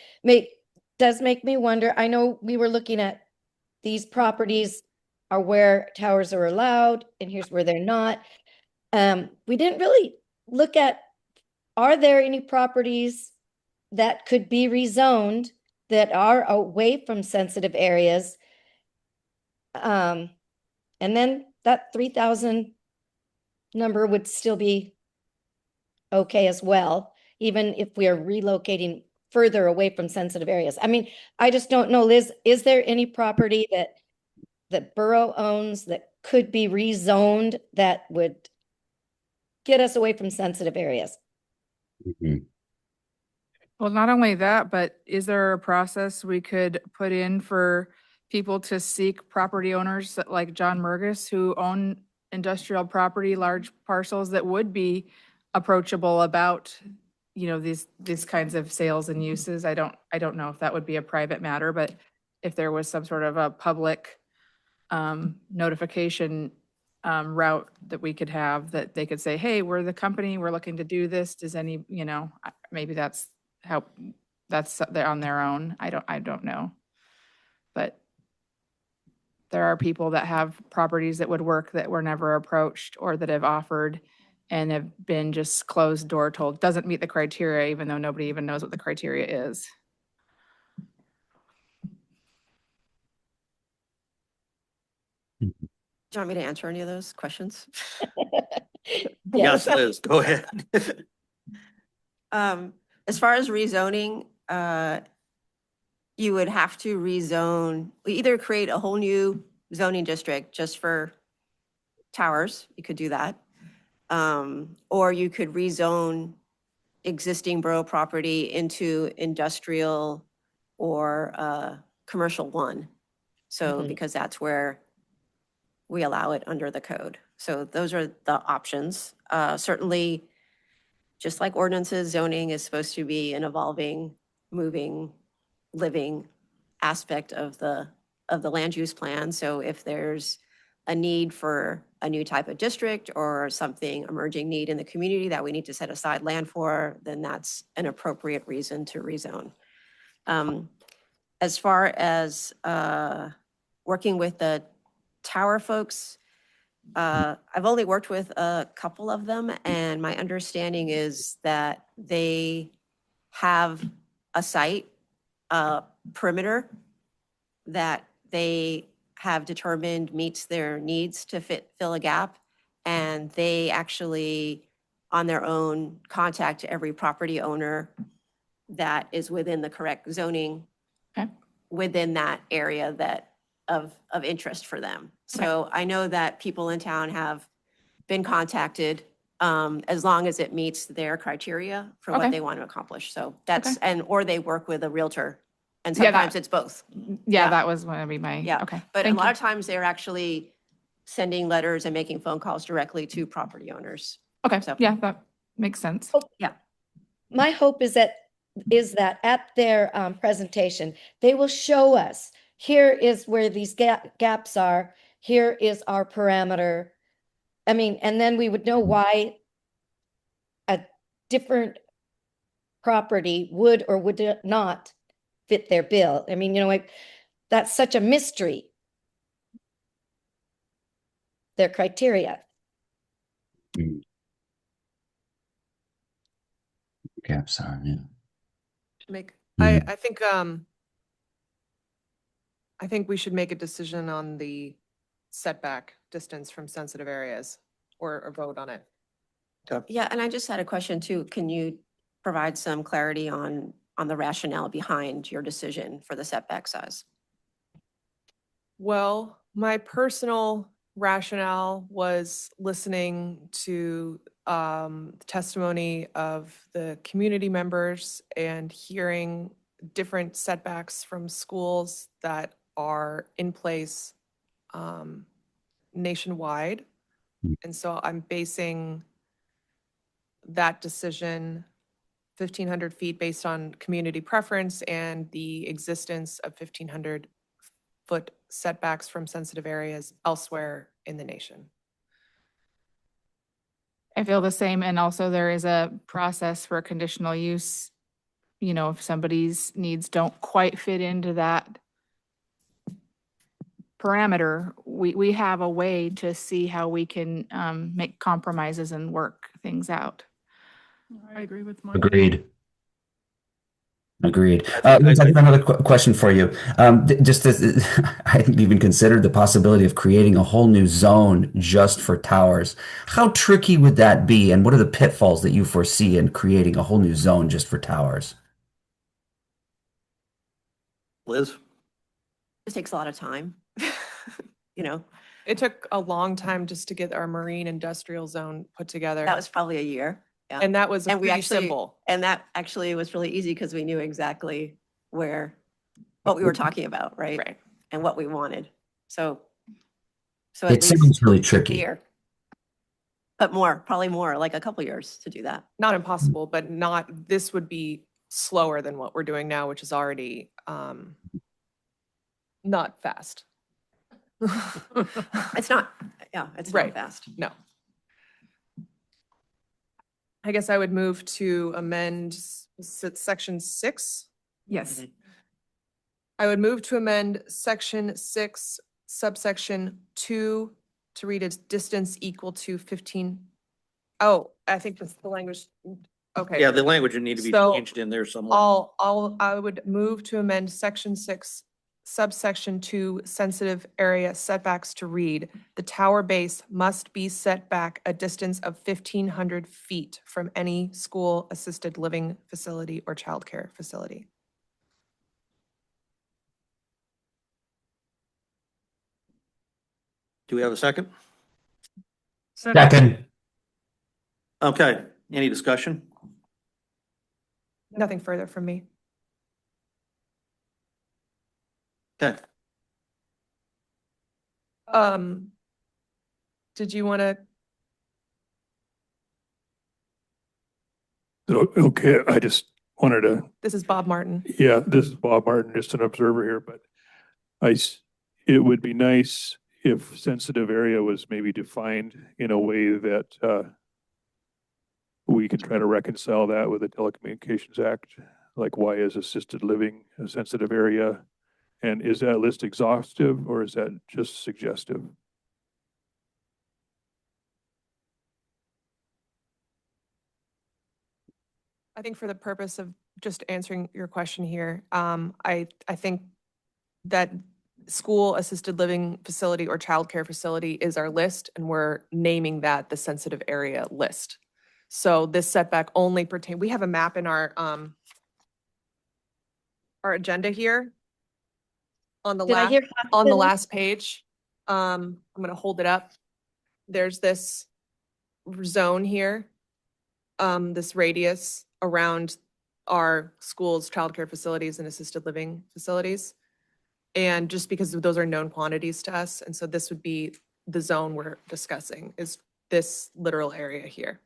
does make me wonder. I know we were looking at these properties are where towers are allowed and here's where they're not. We didn't really look at, are there any properties that could be rezoned that are away from sensitive areas? And then that 3,000 number would still be okay as well, even if we are relocating further away from sensitive areas. I mean, I just don't know, Liz, is there any property that borough owns that could be rezoned that would get us away from sensitive areas? Mhm. Well, not only that, but is there a process we could put in for people to seek property owners like John Murgis who own industrial property, large parcels that would be approachable about, these kinds of sales and uses? I don't know if that would be a private matter, but if there was some sort of a public notification route that we could have, that they could say, hey, we're the company, we're looking to do this. Does any, maybe that's they're on their own. I don't know. But there are people that have properties that would work that were never approached or that have offered and have been just closed door told, doesn't meet the criteria, even though nobody even knows what the criteria is. Do you want me to answer any of those questions? yes, Liz, go ahead. As far as rezoning, you would have to rezone, either create a whole new zoning district just for towers, you could do that. Or you could rezone existing borough property into industrial or commercial 1. So, because that's where we allow it under the code. So those are the options. Certainly, just like ordinances, zoning is supposed to be an evolving, moving, living aspect of the land use plan. So if there's a need for a new type of district or something emerging need in the community that we need to set aside land for, then that's an appropriate reason to rezone. As far as working with the tower folks, I've only worked with a couple of them, and my understanding is that they have a site, perimeter, that they have determined meets their needs to fill a gap, and they actually, on their own, contact every property owner that is within the correct zoning within that area that of interest for them. So I know that people in town have been contacted, as long as it meets their criteria for what Okay. they want to accomplish. So that's, or they work with a realtor. And Yeah, that- sometimes it's both. Yeah, Yeah. that was going to be my, Yeah, okay. But a thank lot you. of times they're actually sending letters and making phone calls directly to property owners. Okay, so- yeah, that makes sense. My hope is that at their presentation, they will show us, here is where these gaps are, here is our parameter. I mean, and then we would know why a different property would or would not fit their bill. I mean, like, that's such a mystery. Their criteria. Gaps are, yeah. Make, Mhm. I think we should make a decision on the setback distance from sensitive areas or vote on it. Yeah, and I just had a question too. Can you provide some clarity on the rationale behind your decision for the setback size? Well, my personal rationale was listening to testimony of the community members and hearing different setbacks from schools that are in place nationwide. And so I'm basing that decision 1,500 feet based on community preference and the existence of 1,500-foot setbacks from sensitive areas elsewhere in the nation. I feel the same. And also there is a process for conditional use. You know, if somebody's needs don't quite fit into that parameter, we have a way to see how we can make compromises and work things out. I agree with Mike. Agreed. Vince, I have another question for you. Just as, I hadn't even considered the possibility of creating a whole new zone just for towers. How tricky would that be? And what are the pitfalls that you foresee in creating a whole new zone just for towers? Liz? It takes a lot of time, you know, It took a long time just to get our marine industrial zone put together. that was probably a year. Yeah. And that was And we pretty actually, simple. and that actually was really easy because we knew exactly what we were talking about, right? Right. And what we wanted. So It at sounds least really a tricky. year. But probably more, like a couple years to do that. Not impossible, but this would be slower than what we're doing now, which is already not fast. It's not, it's not Right. fast. No. I guess I would move to amend section 6. Yes. I would move to amend section 6, subsection 2 to read as distance equal to 15. Oh, I think that's the language. Okay. Yeah, the language would need to be So, changed in there somewhere. I would move to amend section 6, subsection 2, sensitive area setbacks to read, the tower base must be set back a distance of 1,500 feet from any school, assisted living facility, or childcare facility. Do we have a second? Second. Okay, any discussion? Nothing further from me. Okay, Did you want to? Okay, I just wanted to, This is Bob Martin. yeah, this is Bob Martin, just an observer here, but it would be nice if sensitive area was maybe defined in a way that we can try to reconcile that with the Telecommunications Act, like why is assisted living a sensitive area? And is that list exhaustive or is that just suggestive? I think for the purpose of just answering your question here, I think that school assisted living facility or childcare facility is our list, and we're naming that the sensitive area list. So this setback only pertain, we have a map in our agenda here. On the Did I hear on the hospital? last page, I'm gonna hold it up. There's this zone here, this radius around our schools, childcare facilities, and assisted living facilities. And just because those are known quantities to us, and so this would be the zone we're discussing, is this literal area here.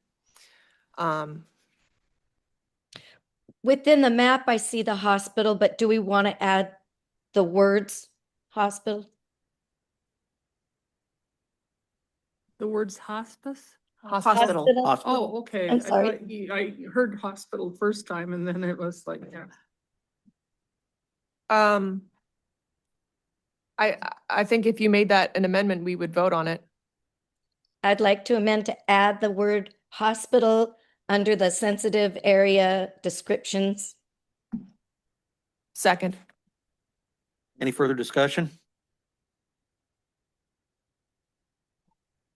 Within the map, I see the hospital, but do we want to add the words hospital? The words hospice? Hospital. Hospital. Oh, okay. I'm I sorry. thought I heard hospital first time and then it was like, yeah. I think if you made that an amendment, we would vote on it. I'd like to amend to add the word hospital under the sensitive area descriptions. Second. Any further discussion?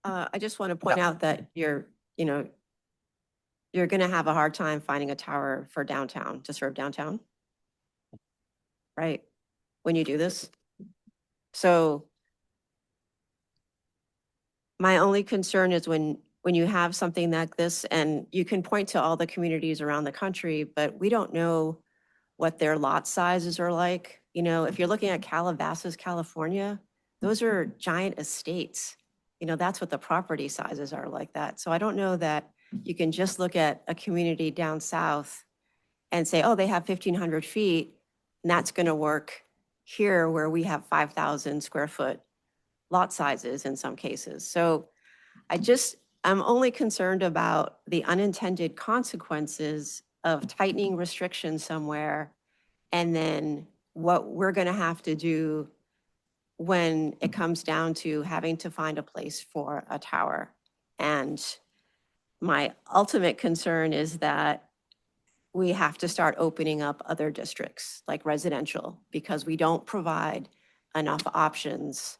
I just want to point out that you're going to have a hard time finding a tower for downtown, to serve downtown. Right? When you do this. So my only concern is when you have something like this, and you can point to all the communities around the country, but we don't know what their lot sizes are like. You know, if you're looking at Calabasas, California, those are giant estates. You know, that's what the property sizes are like that. So I don't know that you can just look at a community down south and say, oh, they have 1,500 feet, and that's going to work here where we have 5,000 square foot lot sizes in some cases. So I'm only concerned about the unintended consequences of tightening restrictions somewhere, and then what we're going to have to do when it comes down to having to find a place for a tower. And my ultimate concern is that we have to start opening up other districts like residential, because we don't provide enough options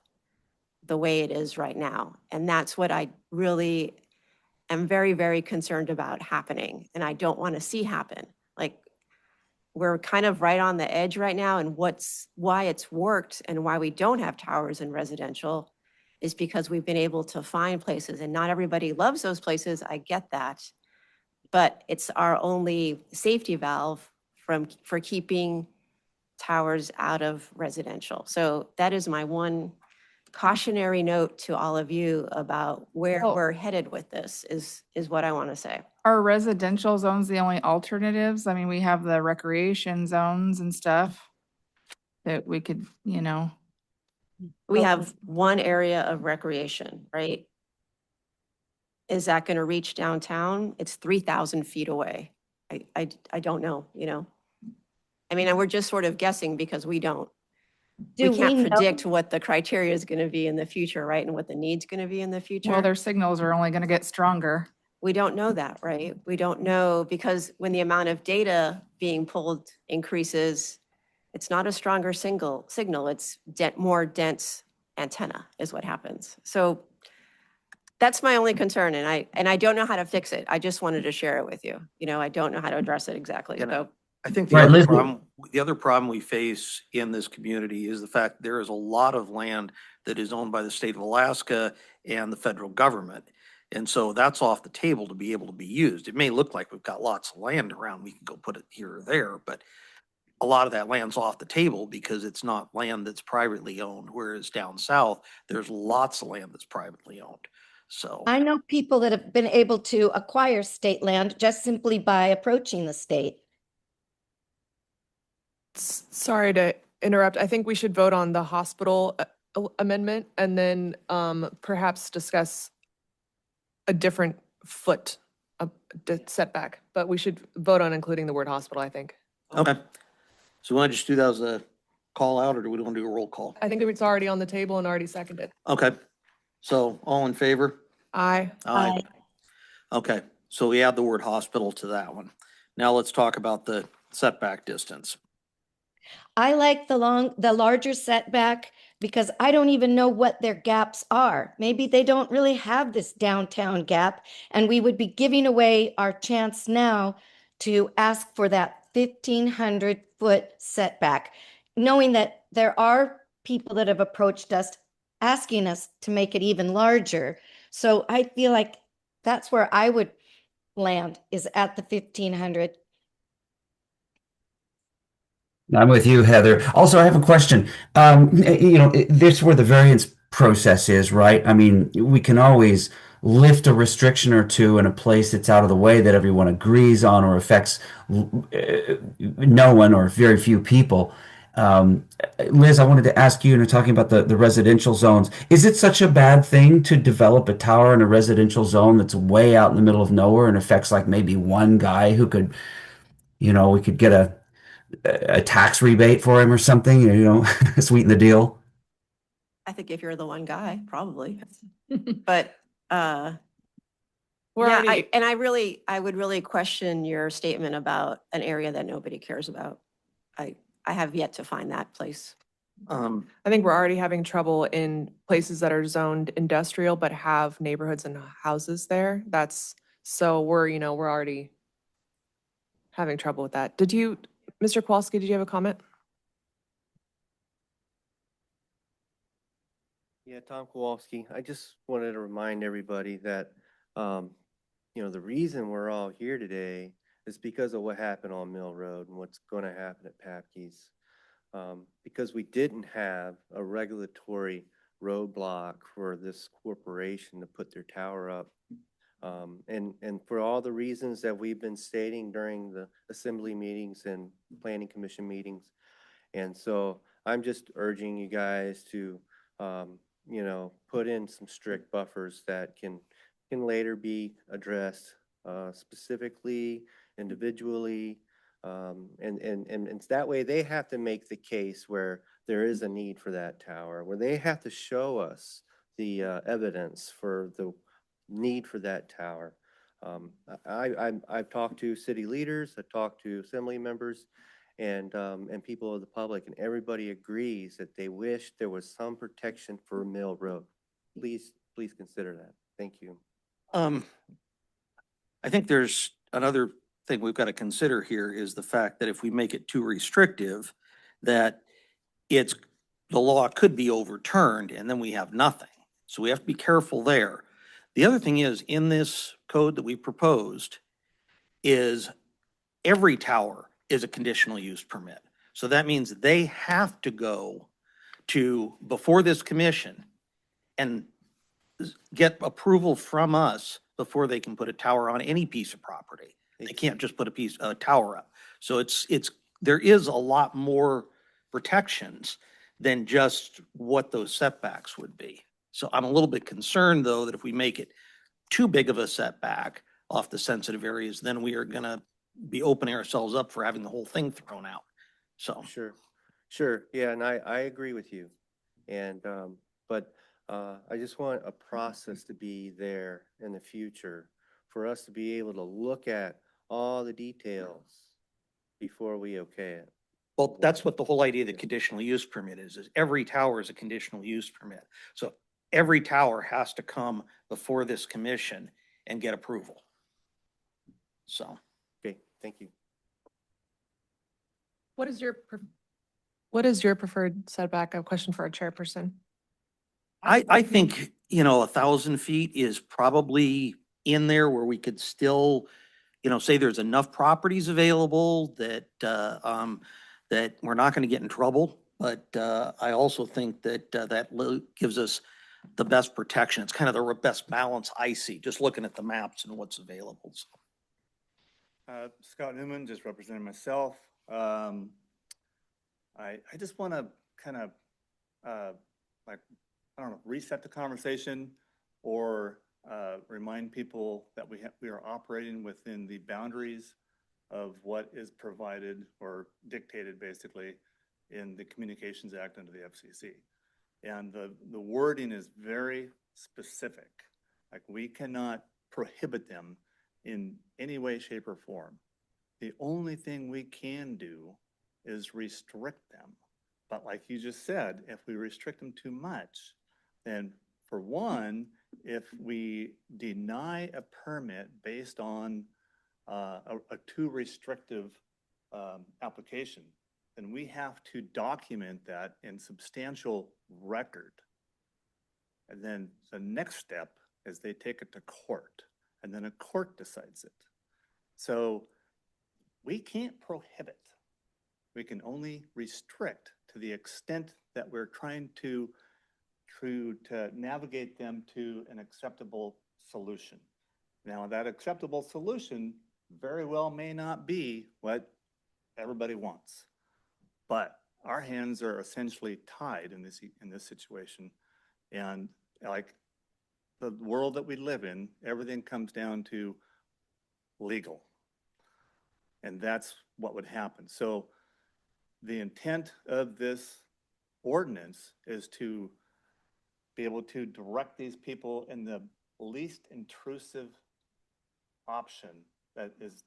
the way it is right now. And that's what I really am very, very concerned about happening. And I don't want to see happen. Like, we're kind of right on the edge right now, and why it's worked and why we don't have towers in residential is because we've been able to find places, and not everybody loves those places. I get that, but it's our only safety valve for keeping towers out of residential. So that is my one cautionary note to all of you about where Well- we're headed with this is what I want to say. Are residential zones the only alternatives? I mean, we have the recreation zones and stuff that we could, We have one area of recreation, right? Is that going to reach downtown? It's 3,000 feet away. I don't know, I mean, and we're just sort of guessing because we can't predict what the criteria is going to be in the future, right? And what the need's going to be in the future. well, their signals are only going to get stronger. We don't know that, right? We don't know, because when the amount of data being pulled increases, it's not a stronger signal, it's more dense antenna is what happens. So that's my only concern, and I don't know how to fix it. I just wanted to share it with you. I don't know how to address it exactly. Yeah, So I think Right, Leslie. the other problem we face in this community is the fact there is a lot of land that is owned by the state of Alaska and the federal government. And so that's off the table to be able to be used. It may look like we've got lots of land around, we can go put it here or there, but a lot of that land's off the table because it's not land that's privately owned, whereas down south, there's lots of land that's privately owned. So, I know people that have been able to acquire state land just simply by approaching the state. Sorry to interrupt. I think we should vote on the hospital amendment and then perhaps discuss a different foot setback, but we should vote on including the word hospital, I think. okay. So we want to just do that as a call out, or do we want to do a roll call? I think it's already on the table and already seconded. Okay. So all in favor? Aye. Aye. Okay, so we add the word hospital to that one. Now let's talk about the setback distance. I like the larger setback because I don't even know what their gaps are. Maybe they don't really have this downtown gap, and we would be giving away our chance now to ask for that 1,500-foot setback, knowing that there are people that have approached us asking us to make it even larger. So I feel like that's where I would land, is at the 1,500. I'm with you, Heather. Also, I have a question. This is where the variance process is, right? I mean, we can always lift a restriction or two in a place that's out of the way that everyone agrees on or affects no one or very few people. Liz, I wanted to ask you, talking about the residential zones, is it such a bad thing to develop a tower in a residential zone that's way out in the middle of nowhere and affects like maybe one guy who could, we could get a tax rebate for him or something, sweeten the deal? I think if you're the one guy, probably. But, We're yeah, already, I would really question your statement about an area that nobody cares about. I have yet to find that place. I think we're already having trouble in places that are zoned industrial but have neighborhoods and houses there. So we're already having trouble with that. Mr. Kowalski, did you have a comment? Yeah, Tom Kowalski. I just wanted to remind everybody that, the reason we're all here today is because of what happened on Mill Road and what's going to happen at Papke's. Because we didn't have a regulatory roadblock for this corporation to put their tower up. And for all the reasons that we've been stating during the assembly meetings and planning commission meetings. And so I'm just urging you guys to, put in some strict buffers that can later be addressed specifically, individually. And that way they have to make the case where there is a need for that tower, where they have to show us the evidence for the need for that tower. I've talked to city leaders, I've talked to assembly members, and people of the public, and everybody agrees that they wish there was some protection for Mill Road. Please consider that. Thank you. I think there's another thing we've got to consider here is the fact that if we make it too restrictive, that the law could be overturned and then we have nothing. So we have to be careful there. The other thing is, in this code that we proposed, is every tower is a conditional use permit. So that means they have to go before this commission and get approval from us before they can put a tower on any piece of property. They can't just put a tower up. So there is a lot more protections than just what those setbacks would be. So I'm a little bit concerned, though, that if we make it too big of a setback off the sensitive areas, then we are gonna be opening ourselves up for having the whole thing thrown out. So. Sure. Yeah, and I agree with you. And, but I just want a process to be there in the future for us to be able to look at all the details before we okay it. Well, that's what the whole idea of the conditional use permit is every tower is a conditional use permit. So every tower has to come before this commission and get approval. So. Okay, thank you. What is your preferred setback? A question for our chairperson. I think, 1,000 feet is probably in there where we could still, say there's enough properties available that, that we're not going to get in trouble. But I also think that gives us the best protection. It's kind of the best balance I see, just looking at the maps and what's available. So. Scott Newman, just representing myself. I just want to kind of, reset the conversation or remind people that we are operating within the boundaries of what is provided or dictated basically in the Communications Act under the FCC. And the wording is very specific. Like, we cannot prohibit them in any way, shape, or form. The only thing we can do is restrict them. But like you just said, if we restrict them too much, then for one, if we deny a permit based on a too restrictive application, then we have to document that in substantial record. And then the next step is they take it to court. and then a court decides it. So we can't prohibit. We can only restrict to the extent that we're trying to navigate them to an acceptable solution. Now, that acceptable solution very well may not be what everybody wants, but our hands are essentially tied in this situation. And like the world that we live in, everything comes down to legal. And that's what would happen. So the intent of this ordinance is to be able to direct these people in the least intrusive option that is,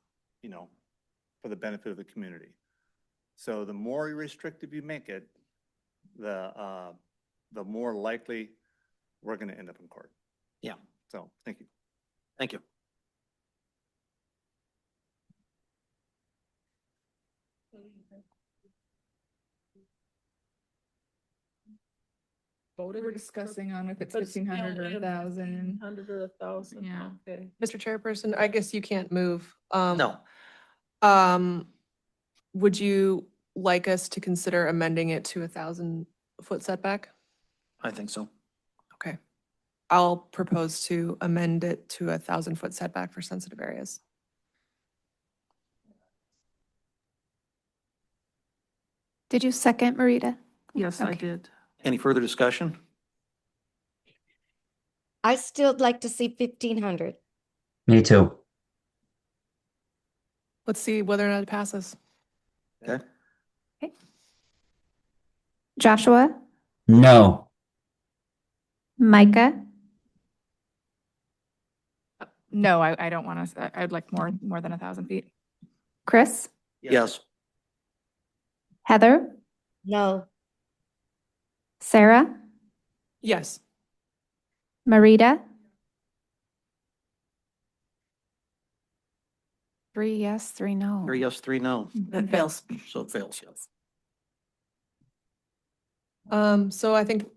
for the benefit of the community. So the more restrictive you make it, the more likely we're going to end up in court. Yeah. So, thank you. Thank you. We're discussing on if it's But it's 1,500 or still in 1,000. 100 or 1,000. Yeah. Okay. Mr. Chairperson, I guess you can't move. No, Would you like us to consider amending it to 1,000-foot setback? I think so. Okay. I'll propose to amend it to 1,000-foot setback for sensitive areas. Did you second, Marita? Yes, I Okay. did. Any further discussion? I still like to see 1,500. Me too. Let's see whether or not it passes. Okay. Joshua, No. Micah, No, I don't want to, I'd like more than 1,000 feet. Chris, Yes. Heather, No, Sarah, Yes. Marita, 3 yes, 3 no. 3 yes, 3 no. That fails. So it fails. So I think,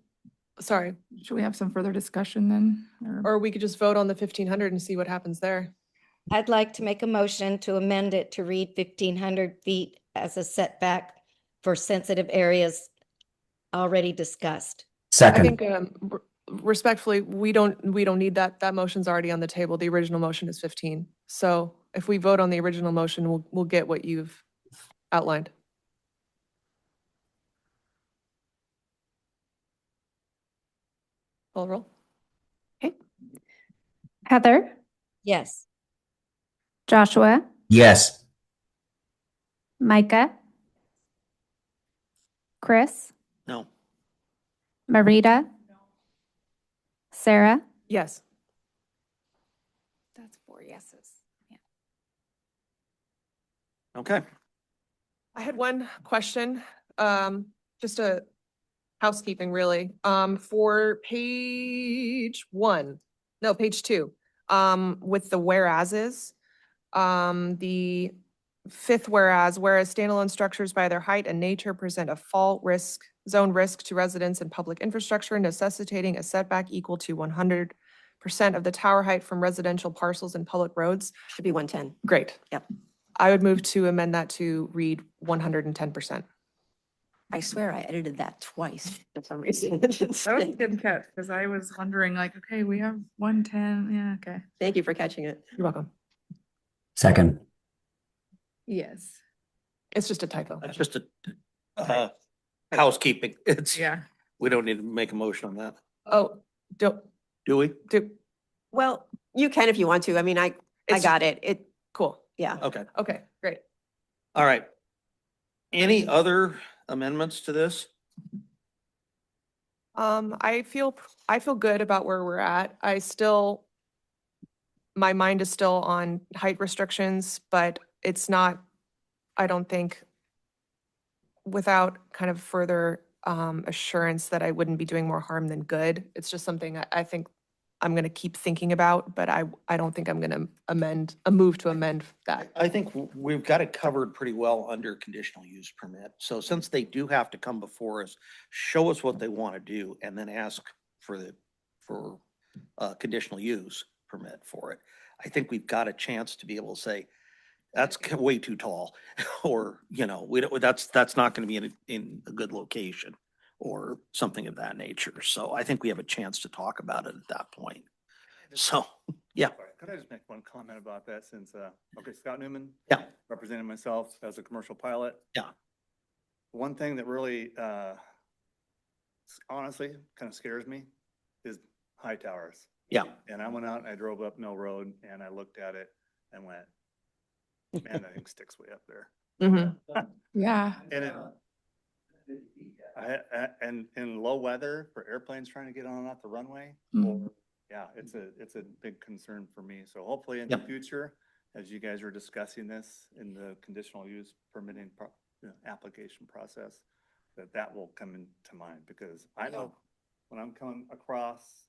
sorry, Should we have some further discussion then? or we could just vote on the 1,500 and see what happens there. I'd like to make a motion to amend it to read 1,500 feet as a setback for sensitive areas already discussed. I Second. think respectfully, we don't need that. That motion's already on the table. The original motion is 15. So if we vote on the original motion, we'll get what you've outlined. Call roll. Heather, Yes. Joshua, Yes. Micah, Chris, No. Marita, Sarah, Yes. That's 4 yeses. Yeah. Okay. I had one question, just a housekeeping really, for page 2, with the whereases. The 5th whereas standalone structures by their height and nature present a zone risk to residents and public infrastructure, necessitating a setback equal to 100% of the tower height from residential parcels and public roads. Should be 110. Great. Yep. I would move to amend that to read 110%. I swear I edited that twice for some reason. That was a good catch, because I was wondering like, okay, we have 110, yeah, okay. Thank you for catching it. You're welcome. Second. Yes. It's just a typo. That's just a housekeeping. It's, Yeah. we don't need to make a motion on that. Oh, Do we? Well, you can if you want to. I mean, I It's- got it. cool. Yeah. Okay. Okay, great. All right. Any other amendments to this? I feel good about where we're at. My mind is still on height restrictions, but it's not, I don't think, without kind of further assurance that I wouldn't be doing more harm than good. It's just something I think I'm going to keep thinking about, but I don't think I'm going to move to amend that. I think we've got it covered pretty well under conditional use permit. So since they do have to come before us, show us what they want to do and then ask for conditional use permit for it. I think we've got a chance to be able to say, that's way too tall, or, you know, we don't, that's not gonna be in a good location, or something of that nature. So I think we have a chance to talk about it at that point. So, yeah. Sorry, could I just make one comment about that since, okay, Scott Newman? Yeah. Representing myself as a commercial pilot. Yeah. One thing that really, honestly, kind of scares me is high towers. Yeah. And I went out and I drove up Mill Road and I looked at it and went, man, that thing sticks way up there. Yeah. And and in low weather for airplanes trying to get on and off the runway, Mhm. yeah, it's a big concern for me. So hopefully in the future, as you guys are discussing this in the conditional use permitting application process, that will come into mind, because I know when I'm coming across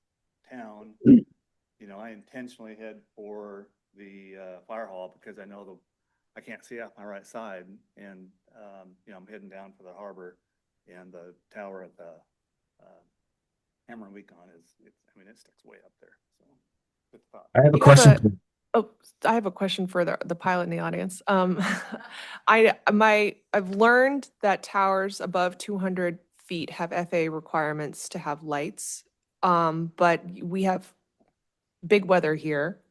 town, you know, I intentionally head for the fire hall because I know I can't see off my right side, and you know, I'm heading down for the harbor, and the tower at the Hammer and Weacon I mean, it sticks way up there. So, good thought. I have a You have question. Oh, I have a question for the pilot in the audience. I've learned that towers above 200 feet have FAA requirements to have lights. But we have big weather here.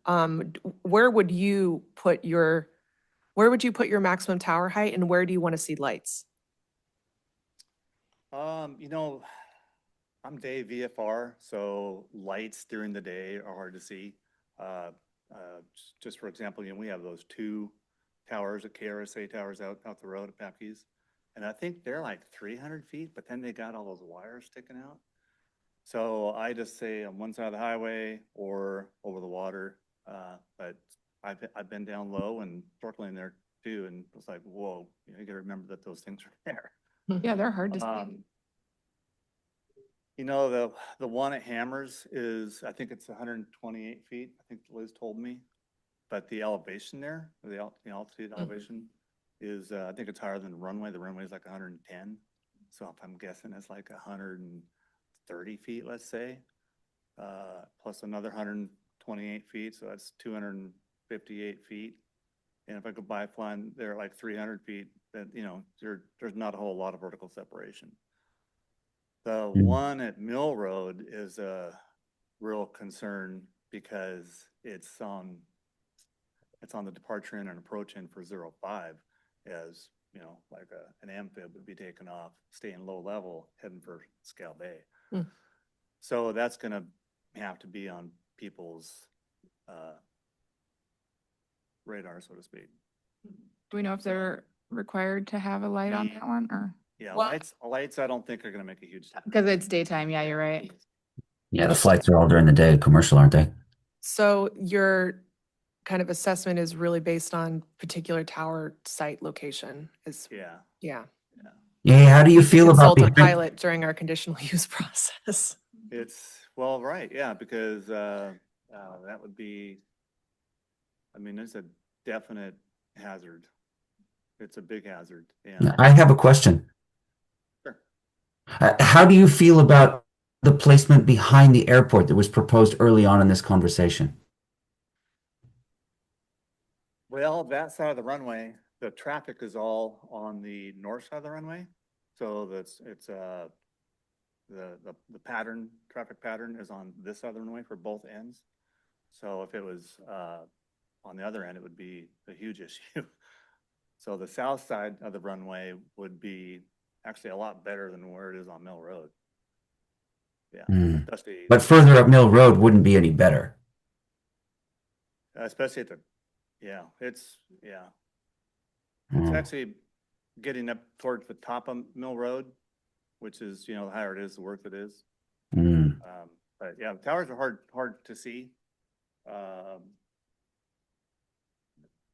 Where would you put your maximum tower height, and where do you want to see lights? You know, I'm day VFR, so lights during the day are hard to see. Just for example, you know, we have those 2 towers at KRSA towers out the road at Papke's, and I think they're like 300 feet, but then they got all those wires sticking out. So I just say on one side of the highway or over the water. But I've been down low and snorkeling there too, and it's like, whoa, you know, you gotta remember that those things are there. Yeah, they're hard to see. You know, the one at Hammers is, I think it's 128 feet, I think Liz told me. But the elevation there, the altitude elevation is, I think it's higher than the runway. The runway is like 110. So if I'm guessing it's like 130 feet, let's say, plus another 128 feet. So that's 258 feet. And if I go by flying there at like 300 feet, then, you know, there's not a whole lot of vertical separation. The one at Mill Road is a real concern because it's on the departure end and approach end for 05, as, you know, like an amphib would be taken off, staying low level, heading for Scale Bay. So that's gonna have to be on people's radar, so to speak. Do we know if they're required to have a light on that one, or? Yeah, Well- lights I don't think are gonna make a huge difference. Because it's daytime, yeah, you're right. Yeah, the flights are all during the day, commercial, aren't they? So your kind of assessment is really based on particular tower site location is, Yeah. yeah. Yeah, how do you feel about Consult a behind? pilot during our conditional use process. Well, right, yeah, because that would be, I mean, there's a definite hazard. It's a big hazard. And I have a question. Sure. How do you feel about the placement behind the airport that was proposed early on in this conversation? Well, that side of the runway, the traffic is all on the north side of the runway. So it's the traffic pattern is on this side of the runway for both ends. So if it was on the other end, it would be a huge issue. So the south side of the runway would be actually a lot better than where it is on Mill Road. Yeah, especially But further up Mill Road wouldn't be any better. especially at it's Mm. actually getting up towards the top of Mill Road, which is, you know, the higher it is, the worse it is. Mm. But yeah, the towers are hard to see.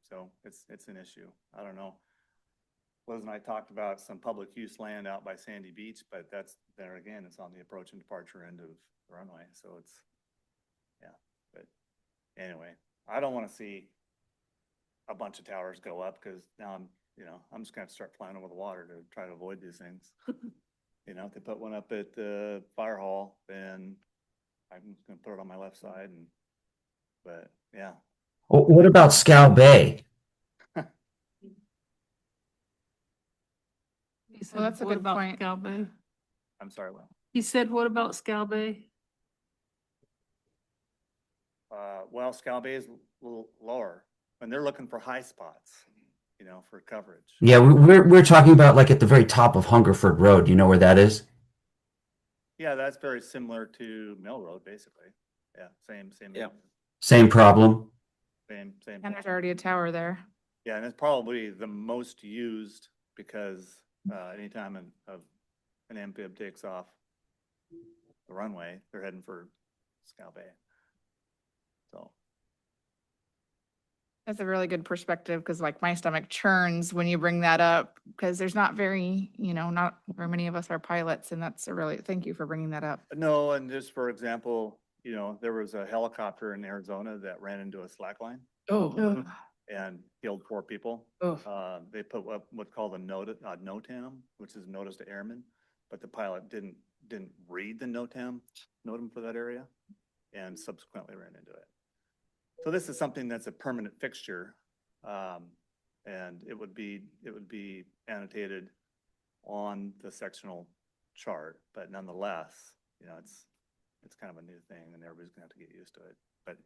So it's an issue. I don't know. Liz and I talked about some public use land out by Sandy Beach, but that's there again, it's on the approach and departure end of the runway. So it's, yeah, but anyway, I don't want to see a bunch of towers go up because now I'm just going to start flying over the water to try to avoid these things. You know, if they put one up at the fire hall, then I'm just going to put it on my left side. But yeah, What about Scow Bay? He said, Well, that's a "What good about point. Scow Bay?" I'm sorry, well, He said, what about Scow Bay? well, Scow Bay is a little lower, and they're looking for high spots, you know, for coverage. Yeah, we're talking about like at the very top of Hungerford Road. You know where that is? Yeah, that's very similar to Mill Road, basically. Yeah, same. Yeah. Same problem. Same. And there's already a tower there. Yeah, and it's probably the most used because anytime an amphib takes off the runway, they're heading for Scow Bay. So, That's a really good perspective because like my stomach churns when you bring that up because there's not very, not very many of us are pilots, and that's a really, thank you for bringing that up. no, and just for example, you know, there was a helicopter in Arizona that ran into a slack line Oh, and killed 4 people. oh, They put what's called a NOTAM, which is notice to airmen, but the pilot didn't read the NOTAM for that area and subsequently ran into it. So this is something that's a permanent fixture, and it would be annotated on the sectional chart, but nonetheless, you know, it's kind of a new thing and everybody's gonna have to get used to it, but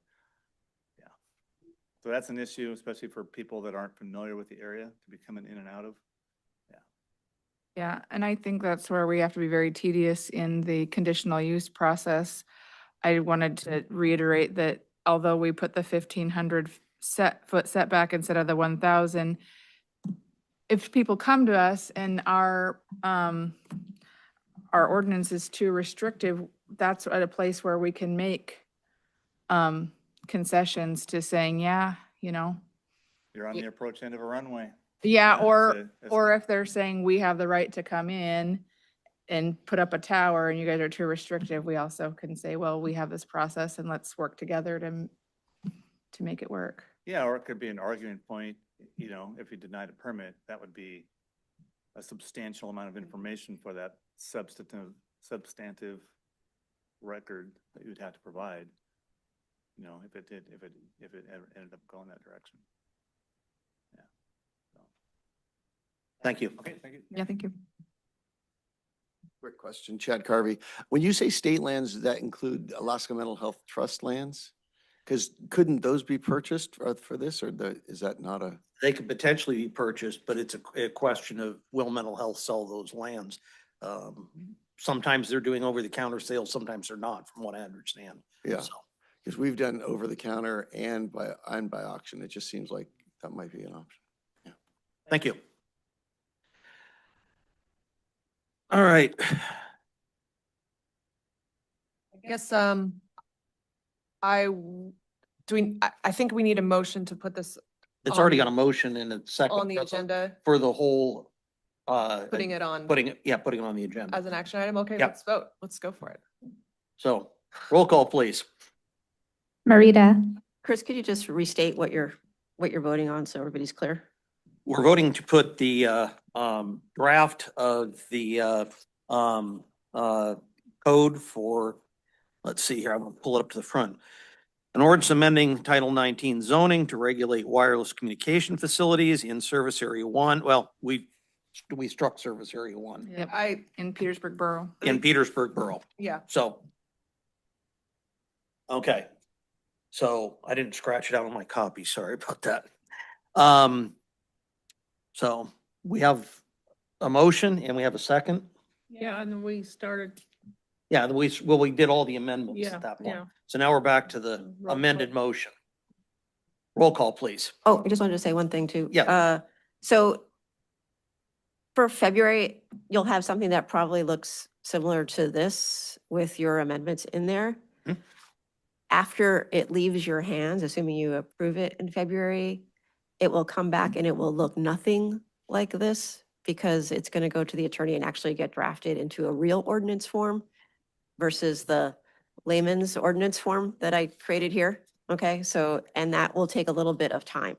yeah. So that's an issue, especially for people that aren't familiar with the area to be coming in and out of. Yeah, and I think that's where we have to be very tedious in the conditional use process. I wanted to reiterate that although we put the 1,500 foot setback instead of the 1,000, if people come to us and our ordinance is too restrictive, that's at a place where we can make concessions to saying, yeah, You're on the approach end of a runway. yeah, That's or if they're saying we have the right to come in and put up a tower and you guys are too restrictive, we also can say, well, we have this process and let's work together to make it work. Yeah, or it could be an argument point, you know, if you denied a permit, that would be a substantial amount of information for that substantive record that you would have to provide, you know, if it ended up going that direction. Yeah. So. Thank you. Okay, thank you. Yeah, thank you. Quick question, Chad Carvey. When you say state lands, does that include Alaska Mental Health Trust lands? Because couldn't those be purchased for this, or is that not a? They could potentially be purchased, but it's a question of will mental health sell those lands? Sometimes they're doing over-the-counter sales, sometimes they're not, from what I understand. Yeah. So, Because we've done over the counter and by auction. It just seems like that might be an option. Yeah. thank you. All right. I guess, I think we need a motion to put this It's already got a motion in a second. on the agenda, For the whole, putting it on putting it on the agenda. as an action item. Okay, Yeah. let's vote. Let's go for it. So, roll call, please. Marita, Chris, could you just restate what you're voting on so everybody's clear? We're voting to put the draft of the code for, let's see here, I'm gonna pull it up to the front. An ordinance amending Title 19 zoning to regulate wireless communication facilities in Service Area 1. Well, we struck Service Area 1 Yep, I, in Petersburg Borough. in Petersburg Borough. yeah, So, okay. So I didn't scratch it out on my copy. Sorry about that. So we have a motion and we have a second. yeah, and then we started, Yeah, we did all the amendments Yeah, at that point. yeah. So now we're back to the Roll call. amended motion. Roll call, please. Oh, I just wanted to say one thing too. Yeah. So for February, you'll have something that probably looks similar to this with your amendments in there. Mhm. After it leaves your hands, assuming you approve it in February, it will come back and it will look nothing like this because it's going to go to the attorney and actually get drafted into a real ordinance form versus the layman's ordinance form that I created here. Okay, so, and that will take a little bit of time,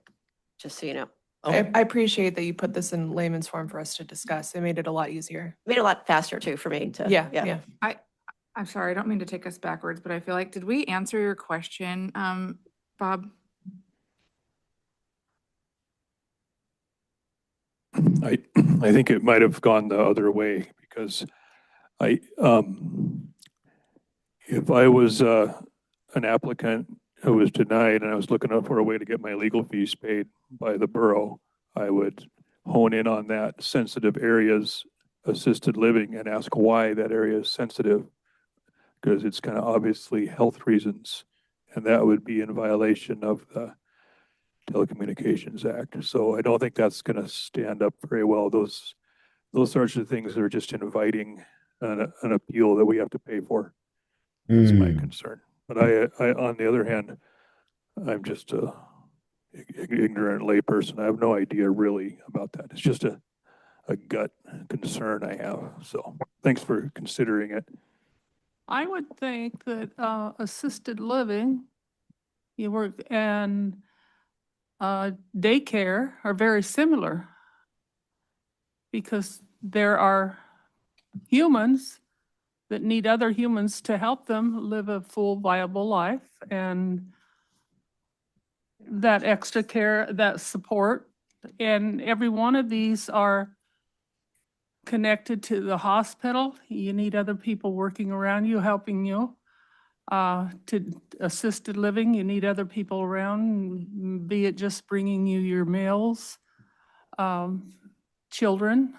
just so you know. Okay. I appreciate that you put this in layman's form for us to discuss. It made it a lot easier. Made it a lot faster too for me to. Yeah. I'm sorry, I don't mean to take us backwards, but I feel like, did we answer your question, Bob? I, I think it might have gone the other way because I, if I was, an applicant who was denied and I was looking up for a way to get my legal fees paid by the borough, I would hone in on that sensitive areas, assisted living, and ask why that area is sensitive. Because it's kind of obviously health reasons, and that would be in violation of the Telecommunications Act. So I don't think that's going to stand up very well. Those sorts of things are just inviting an appeal that we have to pay for. That's my concern. But I, on the other hand, I'm just a ignorant layperson. I have no idea really about that. It's just a gut concern I have. So thanks for considering it. I would think that assisted living, you work, and daycare are very similar because there are humans that need other humans to help them live a full, viable life, and that extra care, that support, and every one of these are connected to the hospital. You need other people working around you, helping you. To assisted living, you need other people around, be it just bringing you your meals. Children,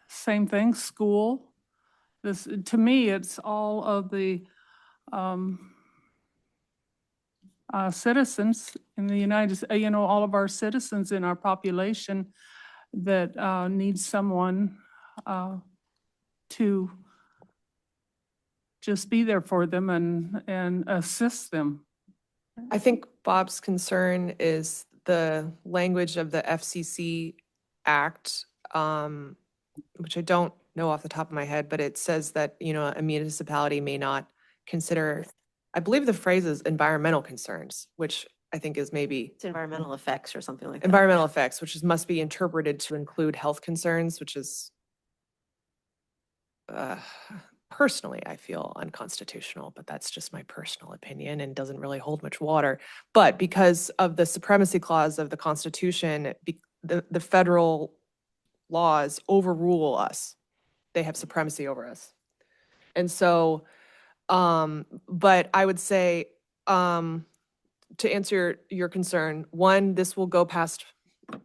same thing, school. This, to me, it's all of the citizens in the United States, all of our citizens in our population that need someone to just be there for them and assist them. I think Bob's concern is the language of the FCC Act, which I don't know off the top of my head, but it says that, a municipality may not consider, I believe the phrase is environmental concerns, which I think is maybe It's environmental effects or something like that. environmental effects, which must be interpreted to include health concerns, which is personally, I feel unconstitutional, but that's just my personal opinion and doesn't really hold much water. But because of the supremacy clause of the Constitution, the federal laws overrule us. They have supremacy over us. And so, but I would say, to answer your concern, one, this will go past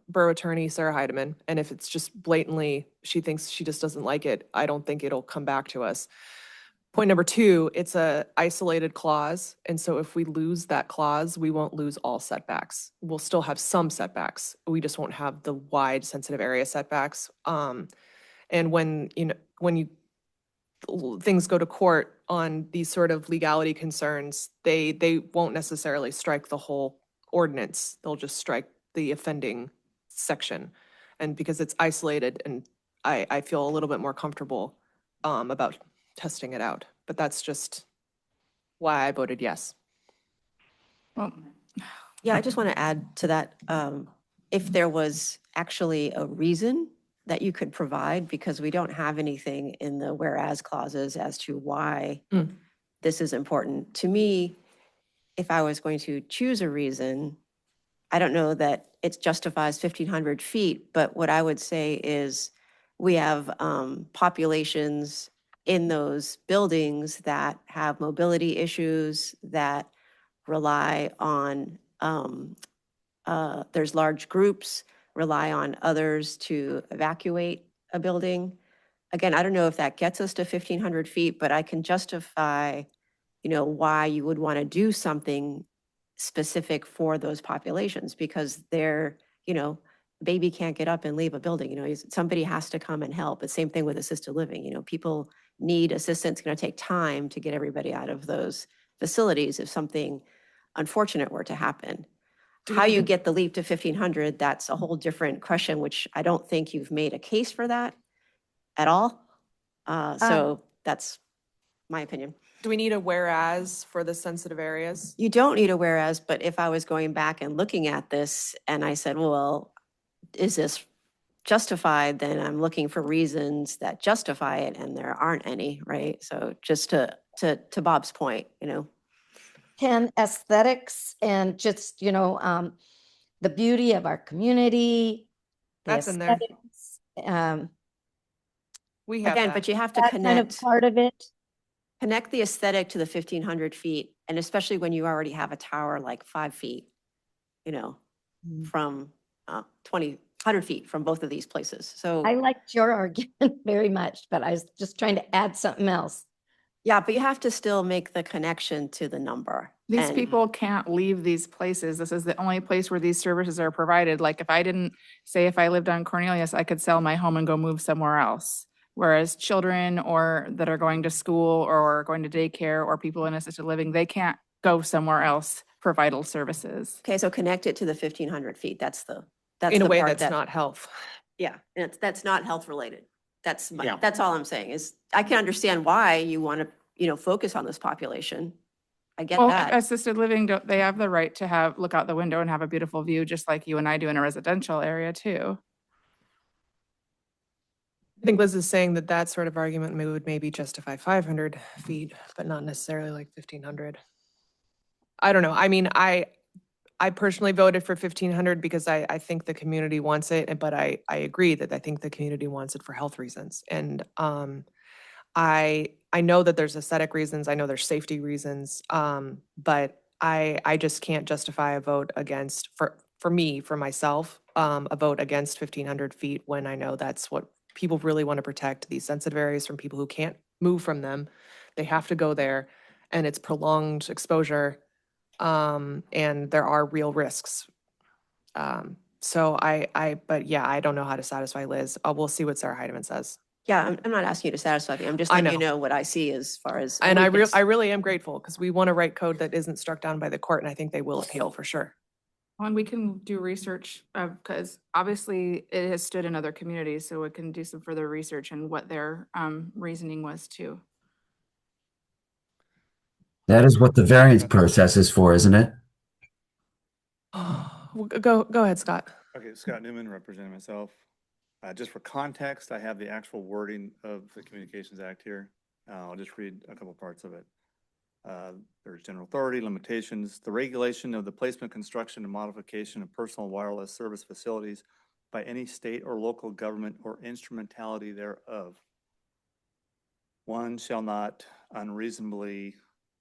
Borough Attorney Sarah Heidemann, and if it's just blatantly, she thinks she just doesn't like it, I don't think it'll come back to us. Point number two, it's a isolated clause, and so if we lose that clause, we won't lose all setbacks. We'll still have some setbacks. We just won't have the wide sensitive area setbacks. And when things go to court on these sort of legality concerns, they won't necessarily strike the whole ordinance. They'll just strike the offending section. And because it's isolated, and I feel a little bit more comfortable about testing it out. But that's just why I voted yes. Well, Yeah, I just want to add to that, if there was actually a reason that you could provide, because we don't have anything in the whereas clauses as to why this is important. To me, if I was going to choose a reason, I don't know that it justifies 1,500 feet, but what I would say is we have populations in those buildings that have mobility issues, that rely on, there's large groups, rely on others to evacuate a building. Again, I don't know if that gets us to 1,500 feet, but I can justify, why you would want to do something specific for those populations, because they're, baby can't get up and leave a building, somebody has to come and help. The same thing with assisted living, people need assistance. It's going to take time to get everybody out of those facilities if something unfortunate were to happen. How you get the leap to 1,500, that's a whole different question, which I don't think you've made a case for that at all. So that's my opinion. Do we need a whereas for the sensitive areas? You don't need a whereas, but if I was going back and looking at this and I said, well, is this justified? Then I'm looking for reasons that justify it, and there aren't any, right? So just to Bob's point, Can aesthetics and just, the beauty of our community, the That's in there. aesthetics, We have Again, that. but you have to that kind of connect, part of it. connect the aesthetic to the 1,500 feet, and especially when you already have a tower like 5 feet, you know, from 100 feet from both of these places. So, I liked your argument very much, but I was just trying to add something else. yeah, but you have to still make the connection to the number. These And- people can't leave these places. This is the only place where these services are provided. Like if I didn't, say if I lived on Cornelius, I could sell my home and go move somewhere else. Whereas children or that are going to school or going to daycare or people in assisted living, they can't go somewhere else for vital services. Okay, so connect it to the 1,500 feet. That's In the a way part that's that- not health. Yeah, and that's not health related. Yeah. That's all I'm saying is I can understand why you want to, focus on this population. I get Well, that. assisted living, they have the right to look out the window and have a beautiful view, just like you and I do in a residential area too. I think Liz is saying that that sort of argument would maybe justify 500 feet, but not necessarily like 1,500. I don't know. I mean, I personally voted for 1,500 because I think the community wants it, but I agree that I think the community wants it for health reasons. And I know that there's aesthetic reasons, I know there's safety reasons, but I just can't justify a vote against, for myself, a vote against 1,500 feet when I know that's what people really want to protect, these sensitive areas from people who can't move from them. They have to go there, and it's prolonged exposure, and there are real risks. But yeah, I don't know how to satisfy Liz. We'll see what Sarah Heidemann says. Yeah, I'm not asking you to satisfy me. I'm just I letting you know. know what I see as far as. And I weakness. really am grateful because we want to write code that isn't struck down by the court, and I think they will appeal for sure. And we can do research, because obviously it has stood in other communities, so we can do some further research and what their reasoning was too. That is what the variance process is for, isn't it? Go ahead, Scott. Okay, Scott Newman, representing myself. Just for context, I have the actual wording of the Communications Act here. I'll just read a couple parts of it. There's general authority, limitations, the regulation of the placement, construction, and modification of personal wireless service facilities by any state or local government or instrumentality thereof. One shall not unreasonably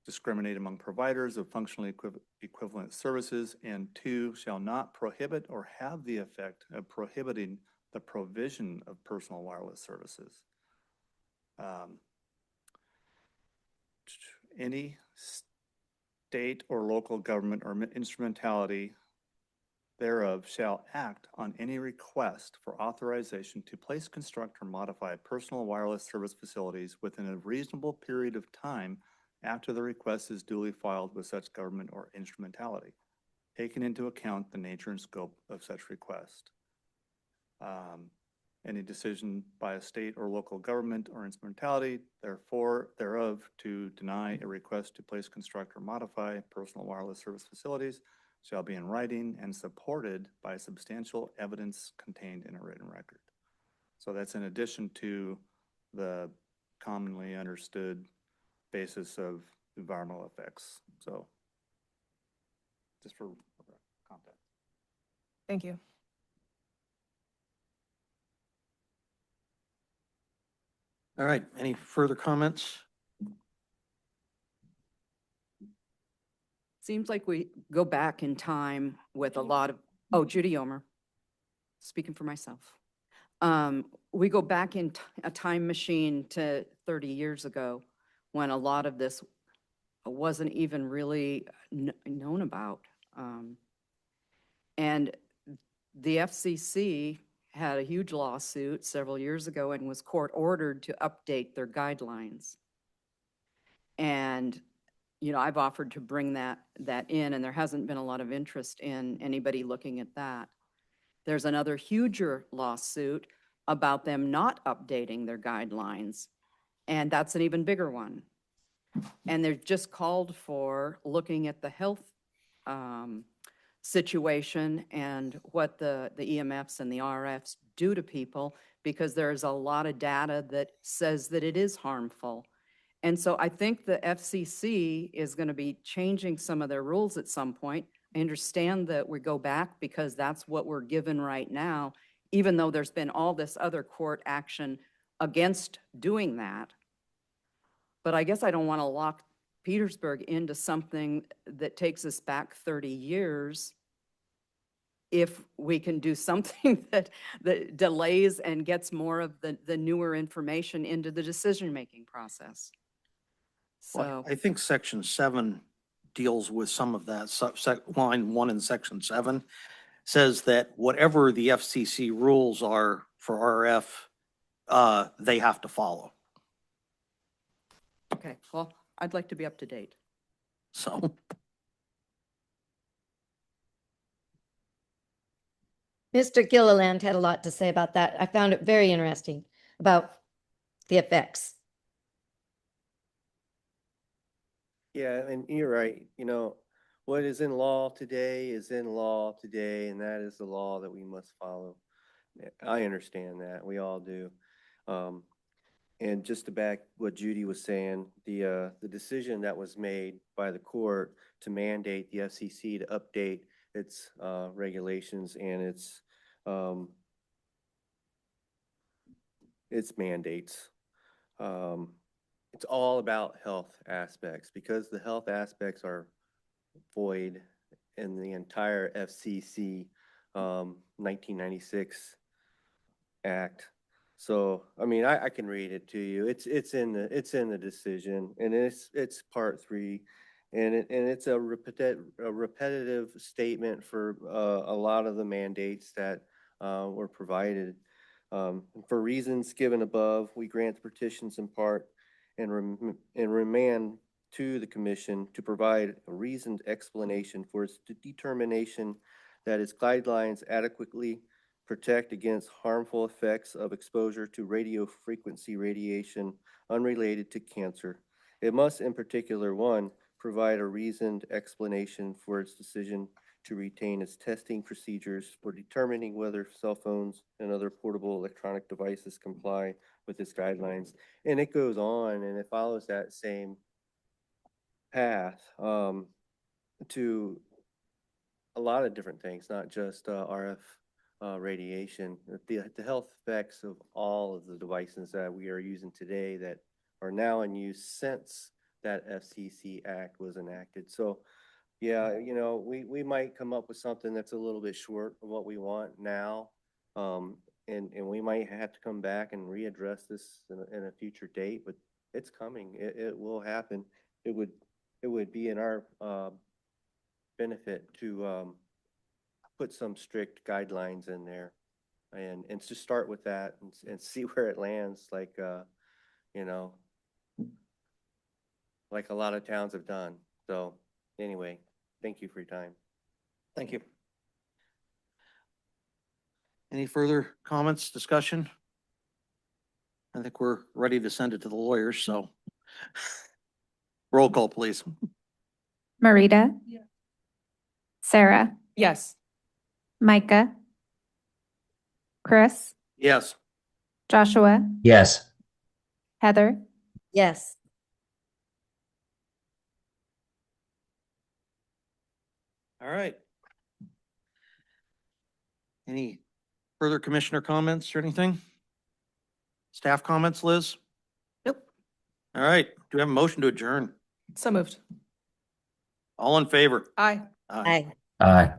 discriminate among providers of functionally equivalent services, and two, shall not prohibit or have the effect of prohibiting the provision of personal wireless services. Any state or local government or instrumentality thereof shall act on any request for authorization to place, construct, or modify personal wireless service facilities within a reasonable period of time after the request is duly filed with such government or instrumentality, taking into account the nature and scope of such request. Any decision by a state or local government or instrumentality thereof to deny a request to place, construct, or modify personal wireless service facilities shall be in writing and supported by substantial evidence contained in a written record. So that's in addition to the commonly understood basis of environmental effects. So just for context. Thank you. All right, any further comments? Seems like we go back in time with a lot of, Judy Omer, speaking for myself. We go back in a time machine to 30 years ago when a lot of this wasn't even really known about. And the FCC had a huge lawsuit several years ago and was court ordered to update their guidelines. And I've offered to bring that in, and there hasn't been a lot of interest in anybody looking at that. There's another huger lawsuit about them not updating their guidelines, and that's an even bigger one. And they're just called for looking at the health situation and what the EMFs and the RFs do to people, because there's a lot of data that says that it is harmful. And so I think the FCC is going to be changing some of their rules at some point. I understand that we go back because that's what we're given right now even though there's been all this other court action against doing that. But I guess I don't want to lock Petersburg into something that takes us back 30 years if we can do something that delays and gets more of the newer information into the decision-making process. Well, So, I think section 7 deals with some of that. Line 1 in section 7 says that whatever the FCC rules are for RF, they have to follow. okay, well, I'd like to be up to date. So, Mr. Gilliland had a lot to say about that. I found it very interesting about the effects. Yeah, and you're right. You know, what is in law today is in law today, and that is the law that we must follow. I understand that. We all do. And just to back what Judy was saying, the decision that was made by the court to mandate the FCC to update its regulations and its mandates. It's all about health aspects because the health aspects are void in the entire FCC 1996 Act. So, I mean, I can read it to you. It's in the decision, and it's part 3, and it's a repetitive statement for a lot of the mandates that were provided. For reasons given above, we grant the petitions in part and remand to the commission to provide a reasoned explanation for its determination that its guidelines adequately protect against harmful effects of exposure to radio frequency radiation unrelated to cancer. It must in particular, 1, provide a reasoned explanation for its decision to retain its testing procedures for determining whether cell phones and other portable electronic devices comply with its guidelines. And it goes on and it follows that same path to a lot of different things, not just RF radiation. The health effects of all of the devices that we are using today that are now in use since that FCC Act was enacted. So yeah, you know, we might come up with something that's a little bit short of what we want now. And we might have to come back and readdress this in a future date, but it's coming. It will happen. It would be in our benefit to put some strict guidelines in there and just start with that and see where it lands, like, you know, like a lot of towns have done. So anyway, thank you for your time. thank you. Any further comments, discussion? I think we're ready to send it to the lawyers, so. Roll call, please. Marita. Sarah, Yes. Micah, Chris, Yes. Joshua, Yes. Heather, Yes. All right. Any further commissioner comments or anything? Staff comments, Liz? Nope. All right, do we have a motion to adjourn? So moved. All in favor? Aye. Aye. Aye.